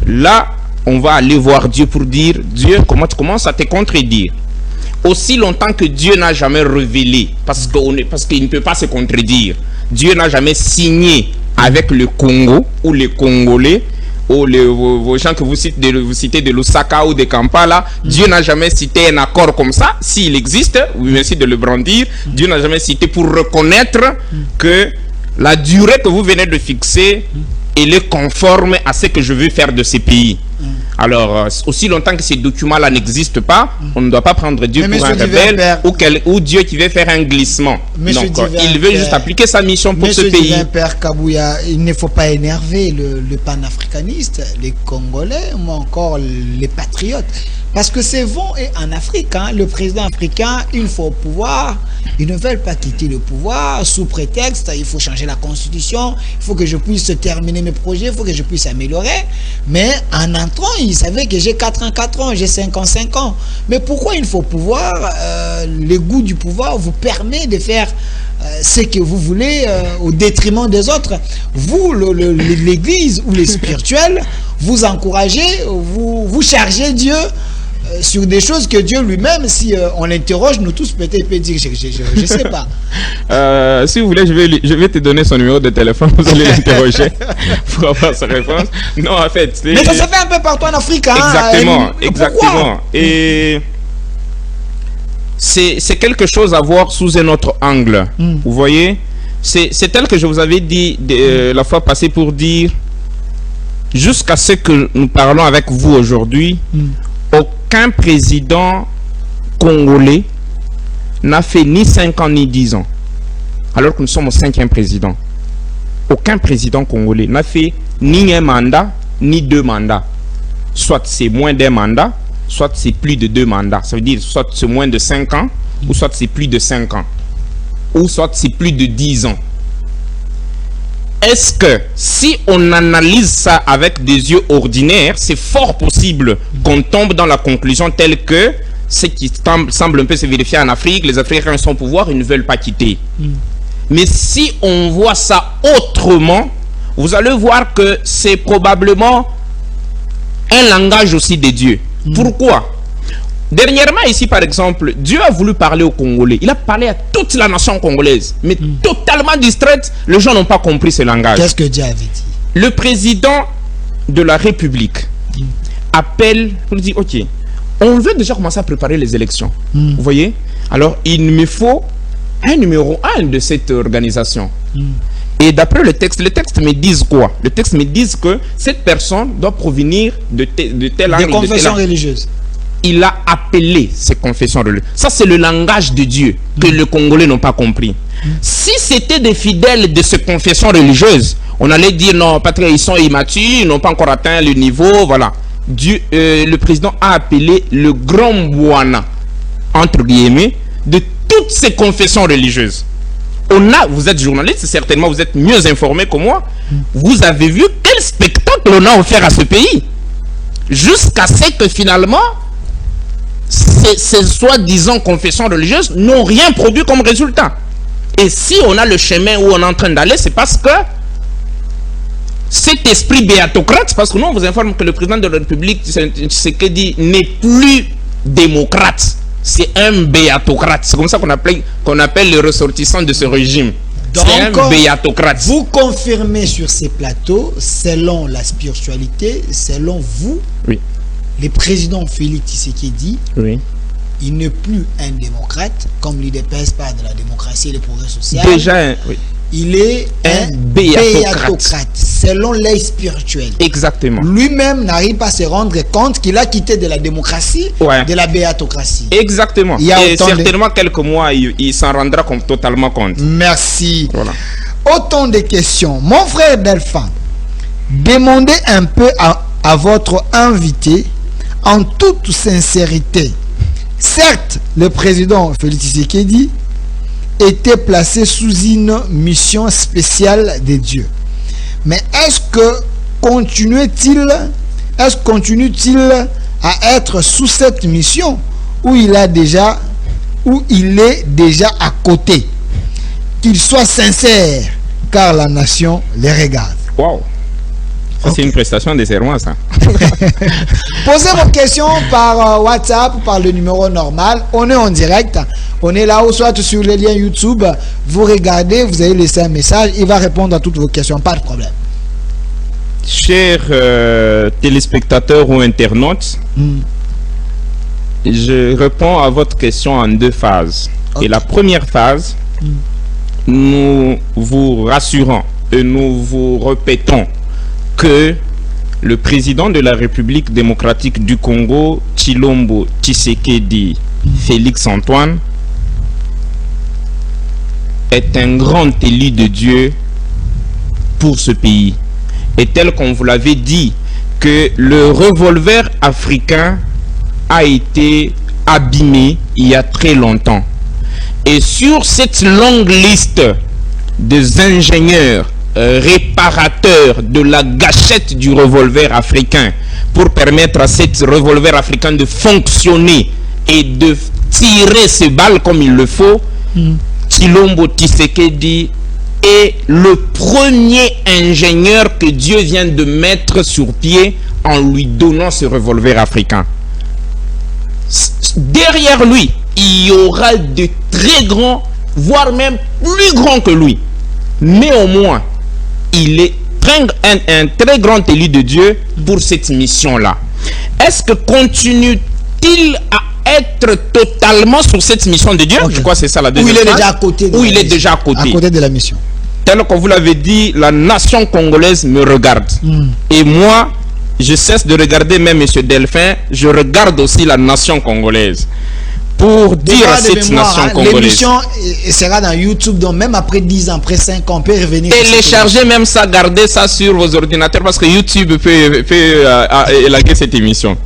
là, on va aller voir Dieu pour dire, Dieu, comment tu commences à te contredire? Aussi longtemps que Dieu n'a jamais révélé, parce qu'il ne peut pas se contredire, Dieu n'a jamais signé avec le Congo ou les Congolais, ou vos gens que vous citez de Lusaka ou de Kampala, Dieu n'a jamais cité un accord comme ça, s'il existe, oui, merci de le brandir, Dieu n'a jamais cité pour reconnaître que la durée que vous venez de fixer, elle est conforme à ce que je veux faire de ces pays. Alors, aussi longtemps que ces documents-là n'existent pas, on ne doit pas prendre Dieu pour un rebelle ou Dieu qui veut faire un glissement. Donc, il veut juste appliquer sa mission pour ce pays. Père Kabouya, il ne faut pas énerver le panafricaniste, les Congolais ou encore les patriotes. Parce que c'est bon et en Afrique, hein, le président africain, une fois au pouvoir, ils ne veulent pas quitter le pouvoir sous prétexte, il faut changer la constitution, il faut que je puisse terminer mes projets, il faut que je puisse améliorer. Mais en entrant, ils savaient que j'ai 4 ans, j'ai 5 ans. Mais pourquoi une fois au pouvoir, le goût du pouvoir vous permet de faire ce que vous voulez au détriment des autres? Vous, l'église ou les spirituels, vous encouragez, vous chargez Dieu sur des choses que Dieu lui-même, si on l'interroge, nous tous peut-être peut dire, je ne sais pas. Si vous voulez, je vais te donner son numéro de téléphone, vous allez l'interroger pour avoir sa réponse. Non, en fait... Mais ça se fait un peu partout en Afrique. Hein, exactement. Et c'est quelque chose à voir sous un autre angle. Vous voyez, c'est tel que je vous avais dit la fois passée pour dire, jusqu'à ce que nous parlons avec vous aujourd'hui, aucun président congolais n'a fait ni 5 ans ni 10 ans, alors que nous sommes au 5e président. Aucun président congolais n'a fait ni un mandat, ni 2 mandats. Soit c'est moins d'un mandat, soit c'est plus de 2 mandats. Ça veut dire soit c'est moins de 5 ans, ou soit c'est plus de 5 ans, ou soit c'est plus de 10 ans. Est-ce que si on analyse ça avec des yeux ordinaires, c'est fort possible qu'on tombe dans la conclusion telle que ce qui semble un peu se vérifier en Afrique, les Africains sont au pouvoir, ils ne veulent pas quitter. Mais si on voit ça autrement, vous allez voir que c'est probablement un langage aussi de Dieu. Pourquoi? Dernièrement ici par exemple, Dieu a voulu parler aux Congolais. Il a parlé à toute la nation congolaise, mais totalement distraite. Les gens n'ont pas compris ce langage. Qu'est-ce que Dieu avait dit? Le président de la République appelle pour dire, ok, on veut déjà commencer à préparer les élections. Vous voyez? Alors il me faut un numéro 1 de cette organisation. Et d'après le texte me dit quoi? Le texte me dit que cette personne doit provenir de tel angle. Des confessions religieuses. Il a appelé ces confessions religieuses. Ça, c'est le langage de Dieu que les Congolais n'ont pas compris. Si c'était des fidèles de ces confessions religieuses, on allait dire non, Patrick, ils sont immatures, ils n'ont pas encore atteint le niveau, voilà. Dieu, le président a appelé le grand Bwana, entre guillemets, de toutes ces confessions religieuses. Vous êtes journaliste, certainement vous êtes mieux informé que moi. Vous avez vu quel spectacle on a offert à ce pays, jusqu'à ce que finalement ces soi-disant confessions religieuses n'ont rien produit comme résultat. Et si on a le chemin où on est en train d'aller, c'est parce que cet esprit béatocrate, parce que nous on vous informe que le président de la République, ce qu'il dit, n'est plus démocrate, c'est un béatocrate. C'est comme ça qu'on appelle les ressortissants de ce régime. C'est un béatocrate. Vous confirmez sur ces plateaux, selon la spiritualité, selon vous, oui, le président Félix Tshisekedi, oui, il n'est plus un démocrate, comme l'UDPS parle de la démocratie et le progrès social. Déjà, oui. Il est un béatocrate, selon l'œil spirituel. Exactement. Lui-même n'arrive pas à se rendre compte qu'il a quitté de la démocratie, ouais, de la béatocratie. Exactement. Et certainement quelques mois, il s'en rendra totalement compte. Merci. Voilà. Autant de questions. Mon frère Delphin, demandez un peu à votre invité, en toute sincérité. Certes, le président Félix Tshisekedi était placé sous une mission spéciale de Dieu. Mais est-ce que continue-t-il à être sous cette mission où il est déjà à côté? Qu'il soit sincère, car la nation les regarde. Wow. Ça, c'est une prestation de serment, ça. Posez vos questions par WhatsApp ou par le numéro normal. On est en direct. On est là, ou soit sur les liens YouTube. Vous regardez, vous allez laisser un message. Il va répondre à toutes vos questions. Pas de problème. Chers téléspectateurs ou internautes, je réponds à votre question en 2 phases. Okay. Et la première phase, nous vous rassurons et nous vous répétons que le président de la République démocratique du Congo, Tshilombo Tshisekedi Félix Antoine, est un grand élu de Dieu pour ce pays. Et tel qu'on vous l'avait dit, que le revolver africain a été abîmé il y a très longtemps. Et sur cette longue liste des ingénieurs réparateurs de la gâchette du revolver africain pour permettre à cet revolver africain de fonctionner et de tirer ses balles comme il le faut, Tshilombo Tshisekedi est le premier ingénieur que Dieu vient de mettre sur pied en lui donnant ce revolver africain. Derrière lui, il y aura de très grands, voire même plus grands que lui. Néanmoins, il est un très grand élu de Dieu pour cette mission-là. Est-ce que continue-t-il à être totalement sur cette mission de Dieu? Je crois que c'est ça la deuxième phase. Où il est déjà à côté. Où il est déjà à côté de la mission. Tel que vous l'avez dit, la nation congolaise me regarde. Et moi, je cesse de regarder même M. Delphin, je regarde aussi la nation congolaise. Pour dire à cette nation congolaise. L'émission sera dans YouTube, donc même après 10 ans, après 5 ans, on peut revenir. Téléchargez même ça, gardez ça sur vos ordinateurs parce que YouTube peut élaguer cette émission.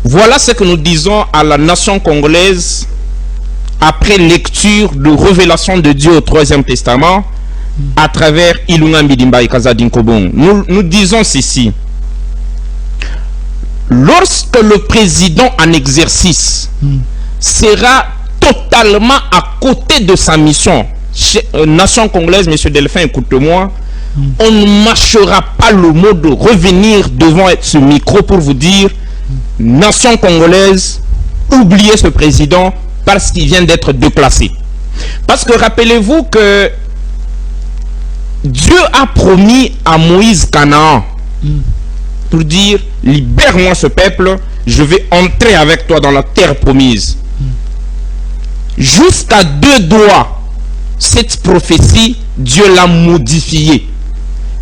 Voilà ce que nous disons à la nation congolaise après lecture de révélation de Dieu au 3e Testament à travers Ilunga Mbidimba et Kazadinkobong. Nous disons ceci. Lorsque le président en exercice sera totalement à côté de sa mission, nation congolaise, monsieur Delphin, écoute-moi, on ne mâchera pas le mot de revenir devant ce micro pour vous dire, nation congolaise, oubliez ce président parce qu'il vient d'être déclassé. Parce que rappelez-vous que Dieu a promis à Moïse Canaan pour dire, libère-moi ce peuple, je vais entrer avec toi dans la terre promise. Jusqu'à 2 doigts, cette prophétie, Dieu l'a modifiée.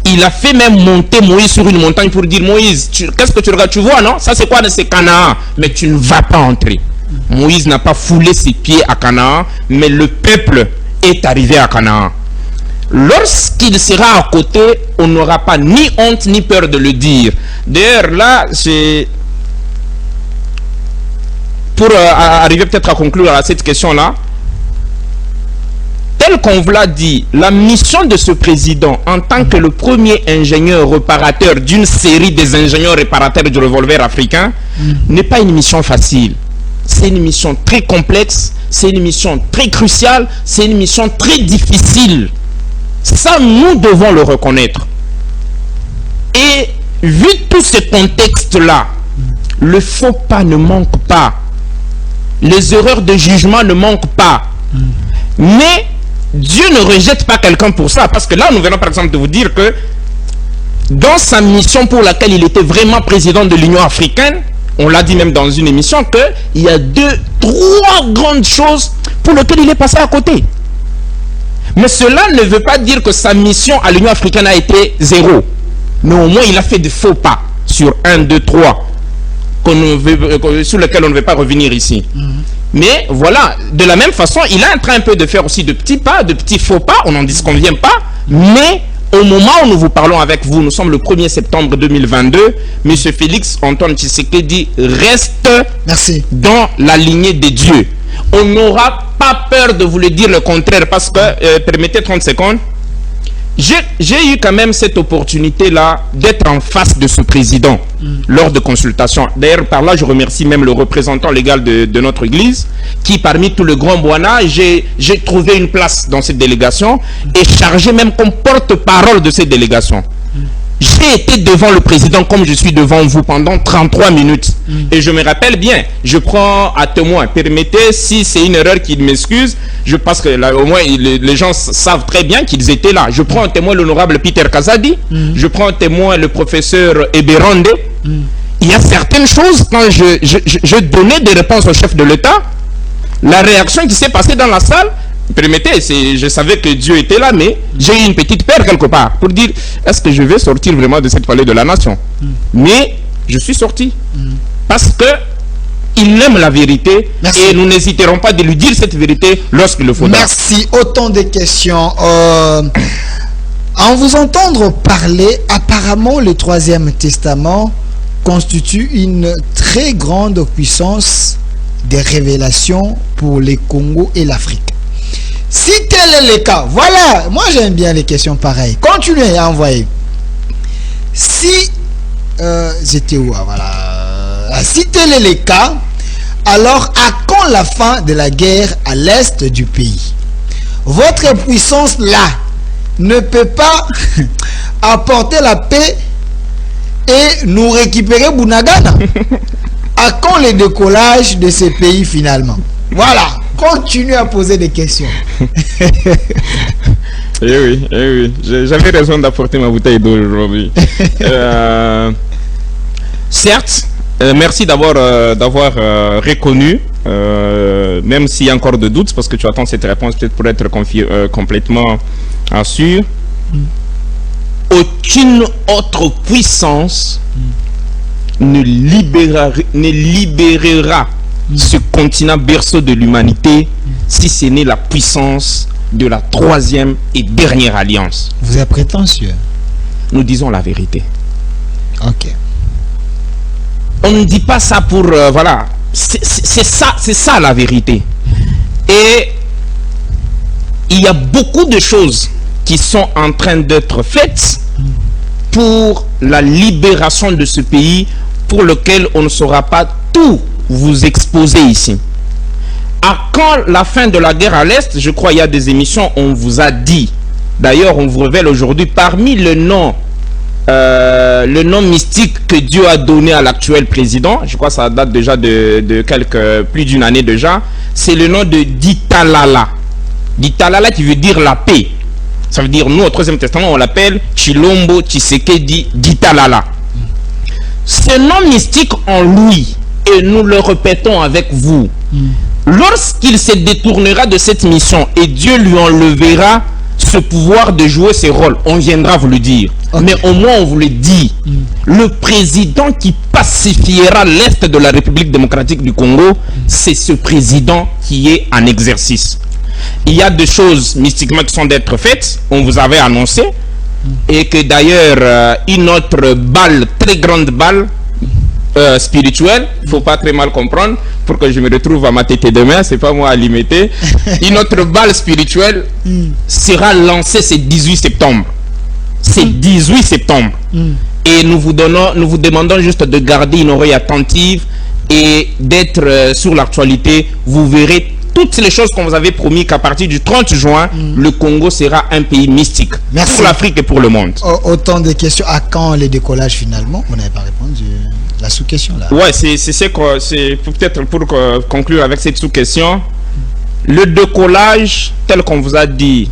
Il a fait même monter Moïse sur une montagne pour dire, Moïse, qu'est-ce que tu regardes? Tu vois, non? Ça c'est quoi? C'est Canaan. Mais tu ne vas pas entrer. Moïse n'a pas foulé ses pieds à Canaan, mais le peuple est arrivé à Canaan. Lorsqu'il sera à côté, on n'aura pas ni honte ni peur de le dire. D'ailleurs, là, c'est pour arriver peut-être à conclure à cette question-là. Tel qu'on vous l'a dit, la mission de ce président en tant que le premier ingénieur réparateur d'une série des ingénieurs réparateurs du revolver africain n'est pas une mission facile. C'est une mission très complexe, c'est une mission très cruciale, c'est une mission très difficile. Ça, nous devons le reconnaître. Et vu tout ce contexte-là, le faux pas ne manque pas. Les erreurs de jugement ne manquent pas. Mais Dieu ne rejette pas quelqu'un pour ça. Parce que là, nous venons par exemple de vous dire que dans sa mission pour laquelle il était vraiment président de l'Union africaine, on l'a dit même dans une émission, qu'il y a 2, 3 grandes choses pour lesquelles il est passé à côté. Mais cela ne veut pas dire que sa mission à l'Union africaine a été 0. Mais au moins, il a fait de faux pas sur 1, 2, 3, sur lesquels on ne veut pas revenir ici. Mais voilà, de la même façon, il est en train un peu de faire aussi de petits pas, de petits faux pas, on n'en disconvient pas. Mais au moment où nous vous parlons avec vous, nous sommes le 1er septembre 2022, M. Félix Antoine Tshisekedi reste dans la lignée des dieux. On n'aura pas peur de vous le dire le contraire parce que, permettez 30 secondes, j'ai eu quand même cette opportunité-là d'être en face de ce président lors de consultations. D'ailleurs, par là, je remercie même le représentant légal de notre église qui, parmi tout le grand Boana, j'ai trouvé une place dans cette délégation et chargé même comme porte-parole de cette délégation. J'ai été devant le président comme je suis devant vous pendant 33 minutes. Et je me rappelle bien, je prends à témoin. Permettez, si c'est une erreur qu'il m'excuse, parce que là, au moins les gens savent très bien qu'ils étaient là. Je prends à témoin l'honorable Peter Kazadi. Je prends à témoin le professeur Eberande. Il y a certaines choses, quand je donnais des réponses au chef de l'État, la réaction qui s'est passée dans la salle, permettez, je savais que Dieu était là, mais j'ai eu une petite peur quelque part pour dire, est-ce que je vais sortir vraiment de cette palais de la nation? Mais je suis sorti parce que il aime la vérité. Merci. Et nous n'hésiterons pas de lui dire cette vérité lorsqu'il le faudra. Merci. Autant de questions. En vous entendre parler, apparemment le Troisième Testament constitue une très grande puissance des révélations pour les Congo et l'Afrique. Si tel est le cas, voilà, moi j'aime bien les questions pareilles. Continuez à envoyer. Si j'étais où? Voilà. Si tel est le cas, alors à quand la fin de la guerre à l'est du pays? Votre puissance là ne peut pas apporter la paix et nous récupérer Bunagana. À quand le décollage de ces pays finalement? Voilà. Continue à poser des questions. Eh oui. J'avais raison d'apporter ma bouteille d'eau aujourd'hui. Certes, merci d'avoir reconnu, même s'il y a encore de doutes, parce que tu attends cette réponse peut-être pour être complètement sûr. Aucune autre puissance ne libérera ce continent berceau de l'humanité si ce n'est la puissance de la troisième et dernière alliance. Vous êtes prétentieux. Nous disons la vérité. Ok. On ne dit pas ça pour... voilà. C'est ça la vérité. Et il y a beaucoup de choses qui sont en train d'être faites pour la libération de ce pays, pour lequel on ne saura pas tout vous exposer ici. À quand la fin de la guerre à l'Est? Je crois il y a des émissions, on vous a dit. D'ailleurs, on vous révèle aujourd'hui, parmi le nom mystique que Dieu a donné à l'actuel président, je crois que ça date déjà de plus d'une année déjà, c'est le nom de Ditalala. Ditalala qui veut dire la paix. Ça veut dire, nous au Troisième Testament, on l'appelle Chilombo Tshisekedi Ditalala. Ce nom mystique en lui, et nous le répétons avec vous, lorsqu'il se détournera de cette mission et Dieu lui enlèvera ce pouvoir de jouer ses rôles, on viendra vous le dire. Okay. Mais au moins on vous le dit. Le président qui pacifiera l'Est de la République démocratique du Congo, c'est ce président qui est en exercice. Il y a des choses mystiquement qui sont d'être faites, on vous avait annoncé, et que d'ailleurs une autre balle, très grande balle, spirituelle, il ne faut pas très mal comprendre pour que je me retrouve à ma tête demain, c'est pas moi à limiter. Une autre balle spirituelle sera lancée ce 18 septembre. C'est 18 septembre. Et nous vous demandons juste de garder une oreille attentive et d'être sur l'actualité. Vous verrez toutes les choses qu'on vous avait promis qu'à partir du 30 juin, le Congo sera un pays mystique. Merci. Pour l'Afrique et pour le monde. Autant de questions. À quand les décollages finalement? Vous n'avez pas répondu la sous-question là. Ouais, c'est peut-être pour conclure avec cette sous-question. Le décollage, tel qu'on vous a dit,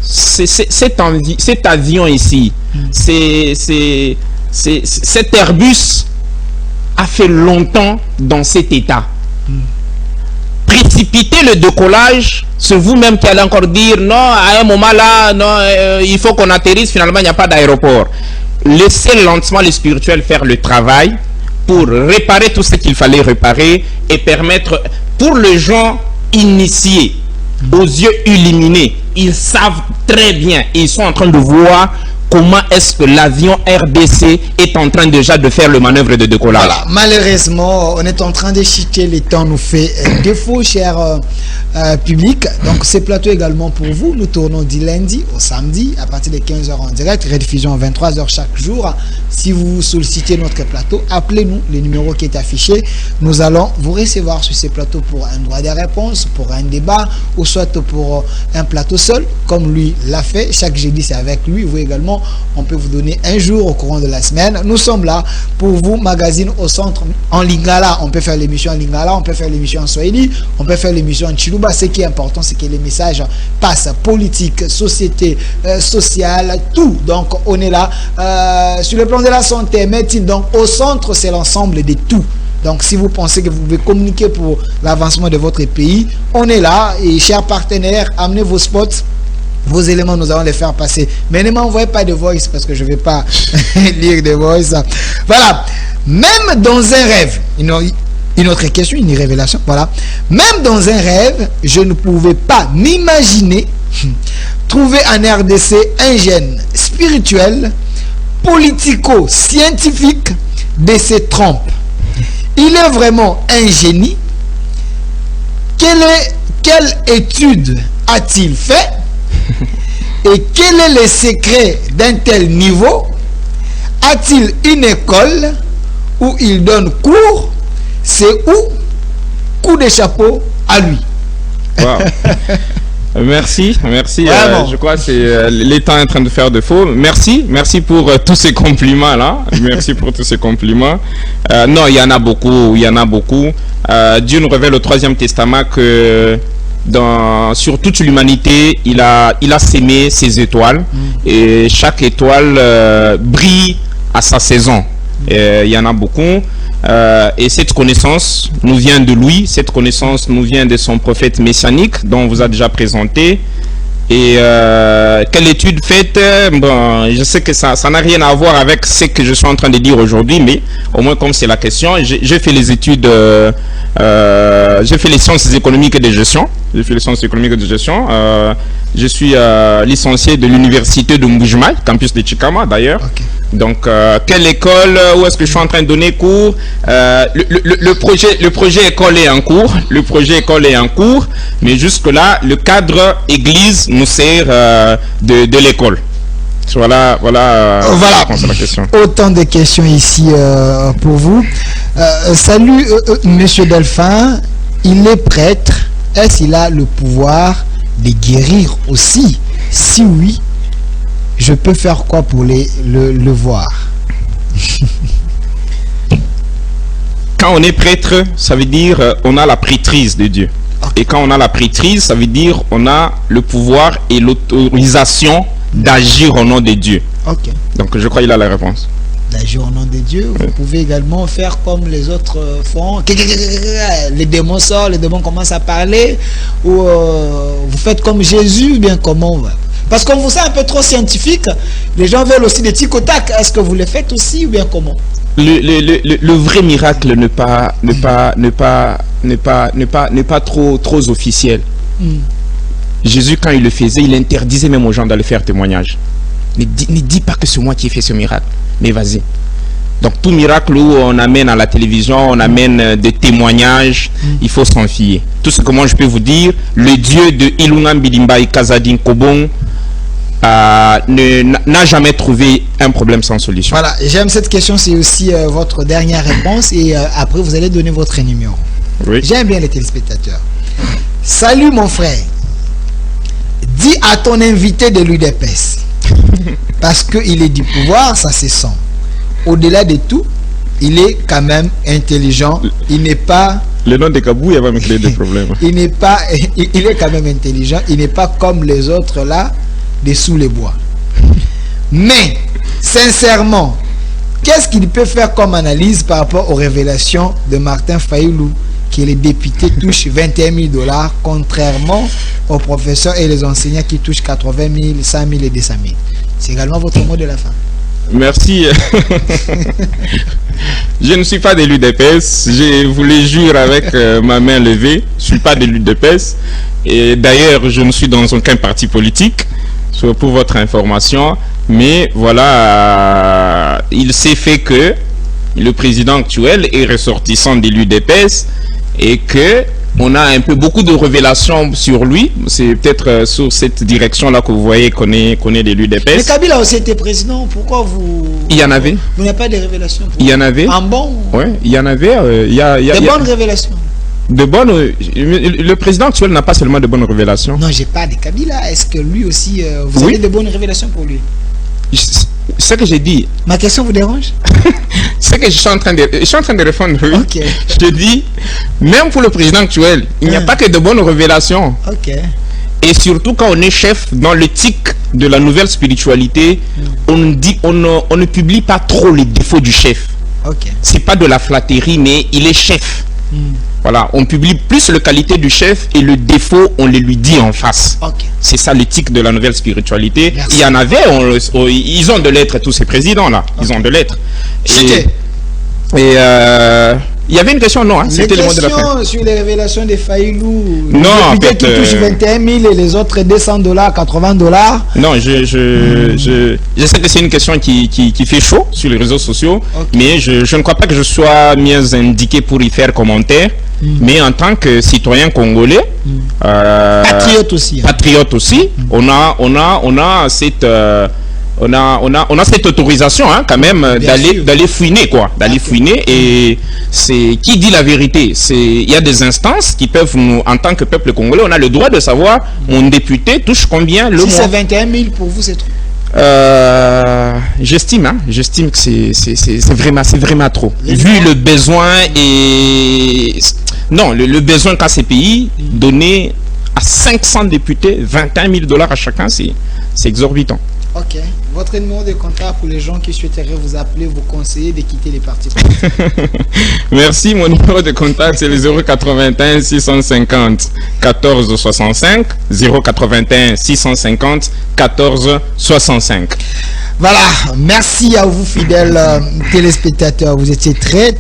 cet avion ici, cet Airbus a fait longtemps dans cet état. Précipiter le décollage, c'est vous-même qui allez encore dire non, à un moment là, non, il faut qu'on atterrisse, finalement il n'y a pas d'aéroport. Laissez lentement les spirituels faire le travail pour réparer tout ce qu'il fallait réparer et permettre pour les gens initiés, aux yeux illuminés, ils savent très bien, ils sont en train de voir comment est-ce que l'avion RDC est en train déjà de faire le manœuvre de décollage. Voilà. Malheureusement, on est en train de chuter, le temps nous fait défaut, cher public. Donc, ces plateaux également pour vous. Nous tournons du lundi au samedi à partir de 15h en direct, rediffusion à 23h chaque jour. Si vous sollicitez notre plateau, appelez-nous, le numéro qui est affiché. Nous allons vous recevoir sur ces plateaux pour un droit de réponse, pour un débat ou soit pour un plateau seul, comme lui l'a fait. Chaque jeudi, c'est avec lui. Vous également, on peut vous donner un jour au courant de la semaine. Nous sommes là pour vous, magazine au centre en lingala. On peut faire l'émission en lingala, on peut faire l'émission en swahili, on peut faire l'émission en chiluba. Ce qui est important, c'est que les messages passent. Politique, société, sociale, tout. Donc on est là sur le plan de la santé, médecine. Donc au centre, c'est l'ensemble de tout. Donc si vous pensez que vous pouvez communiquer pour l'avancement de votre pays, on est là. Et chers partenaires, amenez vos spots, vos éléments, nous allons les faire passer. Mais ne m'envoyez pas de voice parce que je ne vais pas lire des voice. Voilà. Même dans un rêve, une autre question, une révélation, voilà. Même dans un rêve, je ne pouvais pas m'imaginer trouver en RDC un gène spirituel, politico-scientifique de ces trompes. Il est vraiment un génie. Quelle étude a-t-il fait? Et quel est le secret d'un tel niveau? A-t-il une école où il donne cours? C'est où? Coup de chapeau à lui. Wow. Merci. Je crois que c'est l'État en train de faire de faux. Merci pour tous ces compliments là. Merci pour tous ces compliments. Non, il y en a beaucoup. Dieu nous révèle au 3e testament que sur toute l'humanité, il a sémé ses étoiles et chaque étoile brille à sa saison. Il y en a beaucoup. Et cette connaissance nous vient de lui, cette connaissance nous vient de son prophète messianique dont on vous a déjà présenté. Et quelle étude faite? Bon, je sais que ça n'a rien à voir avec ce que je suis en train de dire aujourd'hui, mais au moins comme c'est la question, j'ai fait les études, j'ai fait les sciences économiques et de gestion. Je suis licencié de l'université de Mbujimai, campus de Chikama d'ailleurs. Okay. Donc, quelle école, où est-ce que je suis en train de donner cours? Le projet école est en cours. Mais jusque-là, le cadre église nous sert de l'école. Voilà la réponse à la question. Autant de questions ici pour vous. Salut, monsieur Delphin. Il est prêtre. Est-ce qu'il a le pouvoir de guérir aussi? Si oui, je peux faire quoi pour le voir? Quand on est prêtre, ça veut dire on a la prêtrise de Dieu. Okay. Et quand on a la prêtrise, ça veut dire on a le pouvoir et l'autorisation d'agir au nom de Dieu. Okay. Donc je crois qu'il a la réponse. D'agir au nom de Dieu. Vous pouvez également faire comme les autres font. Les démons sortent, les démons commencent à parler. Ou vous faites comme Jésus, ou bien comment? Parce qu'on vous sent un peu trop scientifique. Les gens veulent aussi des tic au tac. Est-ce que vous le faites aussi, ou bien comment? Le vrai miracle n'est pas trop officiel. Jésus, quand il le faisait, il interdisait même aux gens d'aller faire témoignage. Ne dis pas que c'est moi qui ai fait ce miracle. Mais vas-y. Donc tout miracle où on amène à la télévision, on amène des témoignages, il faut s'en fier. Tout ce que moi je peux vous dire, le Dieu de Ilunga Bilimbai Kazadin Kobong n'a jamais trouvé un problème sans solution. Voilà, j'aime cette question, c'est aussi votre dernière réponse et après vous allez donner votre numéro. Oui. J'aime bien les téléspectateurs. Salut mon frère. Dis à ton invité de l'UDPS. Parce qu'il est du pouvoir, ça se sent. Au-delà de tout, il est quand même intelligent. Il n'est pas... Le nom de Kabou, il va me créer des problèmes. Il est quand même intelligent. Il n'est pas comme les autres là, dessous les bois. Mais, sincèrement, qu'est-ce qu'il peut faire comme analyse par rapport aux révélations de Martin Fayoulou, qui les députés touchent 21 000 $, contrairement aux professeurs et les enseignants qui touchent 80 000, 100 000 et 200 000. C'est également votre mot de la fin. Merci. Je ne suis pas de l'UDPS. Je vous le jure avec ma main levée. Je ne suis pas de l'UDPS. Et d'ailleurs, je ne suis dans aucun parti politique, pour votre information. Mais voilà, il s'est fait que le président actuel est ressortissant de l'UDPS et que on a un peu beaucoup de révélations sur lui. C'est peut-être sur cette direction-là que vous voyez qu'on est de l'UDPS. Mais Kabila aussi était président. Pourquoi vous... Il y en avait. Vous n'avez pas de révélations pour Il y en avait. En bon? Oui, il y en avait. Des bonnes révélations. De bonnes... Le président actuel n'a pas seulement de bonnes révélations. Non, j'ai pas de Kabila. Est-ce que lui aussi... vous avez de bonnes révélations pour lui? Ce que j'ai dit. Ma question vous dérange? C'est que je suis en train de répondre. Oui. Ok. Je te dis, même pour le président actuel, il n'y a pas que de bonnes révélations. Ok. Et surtout quand on est chef, dans l'éthique de la nouvelle spiritualité, on ne publie pas trop les défauts du chef. Ok. C'est pas de la flatterie, mais il est chef. Voilà, on publie plus la qualité du chef et le défaut, on le lui dit en face. Ok. C'est ça l'éthique de la nouvelle spiritualité. Merci. Il y en avait, ils ont de l'être, tous ces présidents-là. Ils ont de l'être. Et il y avait une question, non, hein, c'était le mot de la fin. Sur les révélations des Faïlou. Non, en fait, qui touche 21 000 et les autres $200, $80. Non, je sais que c'est une question qui fait chaud sur les réseaux sociaux, mais je ne crois pas que je sois mieux indiqué pour y faire commentaire. Mais en tant que citoyen congolais, patriote aussi, hein. Patriote aussi, on a cette cette autorisation, hein, quand même, d'aller fouiner, quoi, d'aller fouiner. Et c'est qui dit la vérité. Il y a des instances qui peuvent nous, en tant que peuple congolais, on a le droit de savoir mon député touche combien le mois. Si c'est 21 000 pour vous, c'est trop. J'estime que c'est vraiment trop. Vu le besoin et non, le besoin qu'a ces pays, donner à 500 députés $21 000 à chacun, c'est exorbitant. Ok. Votre numéro de contact pour les gens qui souhaiteraient vous appeler, vous conseiller de quitter les partis politiques. Merci. Mon numéro de contact, c'est le 081 650 14 65. 081 650 14 65. Voilà, merci à vous fidèles téléspectateurs. Vous étiez très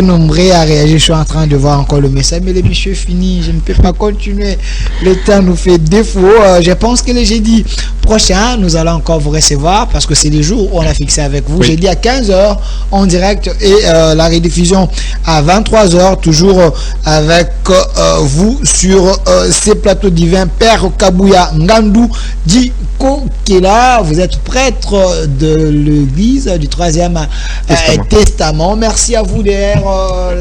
nombreux à réagir. Je suis en train de voir encore le message, mais l'émission est finie. Je ne peux pas continuer. Le temps nous fait défaut. Je pense que le jeudi prochain, nous allons encore vous recevoir parce que c'est les jours où on a fixé avec vous. Oui. Jeudi à 15h en direct et la rediffusion à 23h, toujours avec vous sur ces plateaux divins. Père Kabouya Ngandou Diko Kela. Vous êtes prêtre de l'église du 3e testament. Merci à vous derrière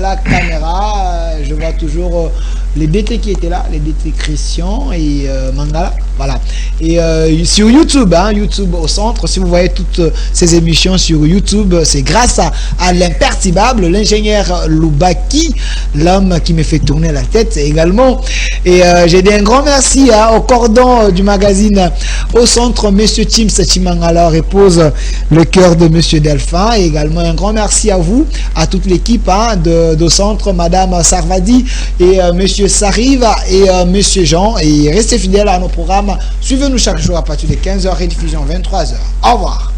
la caméra. Je vois toujours les DT qui étaient là, les DT Christian et Mangala. Voilà. Et sur YouTube, hein, YouTube au centre, si vous voyez toutes ces émissions sur YouTube, c'est grâce à l'imperturbable, l'ingénieur Loubaki, l'homme qui me fait tourner la tête également. Et j'ai dit un grand merci au cordon du magazine au centre, Monsieur Chims Chimangala repose le cœur de Monsieur Delphin. Et également un grand merci à vous, à toute l'équipe hein, de centre, Madame Sarvadi et Monsieur Sariva et Monsieur Jean. Et restez fidèles à nos programmes. Suivez-nous chaque jour à partir de 15h, rediffusion 23h. Au revoir.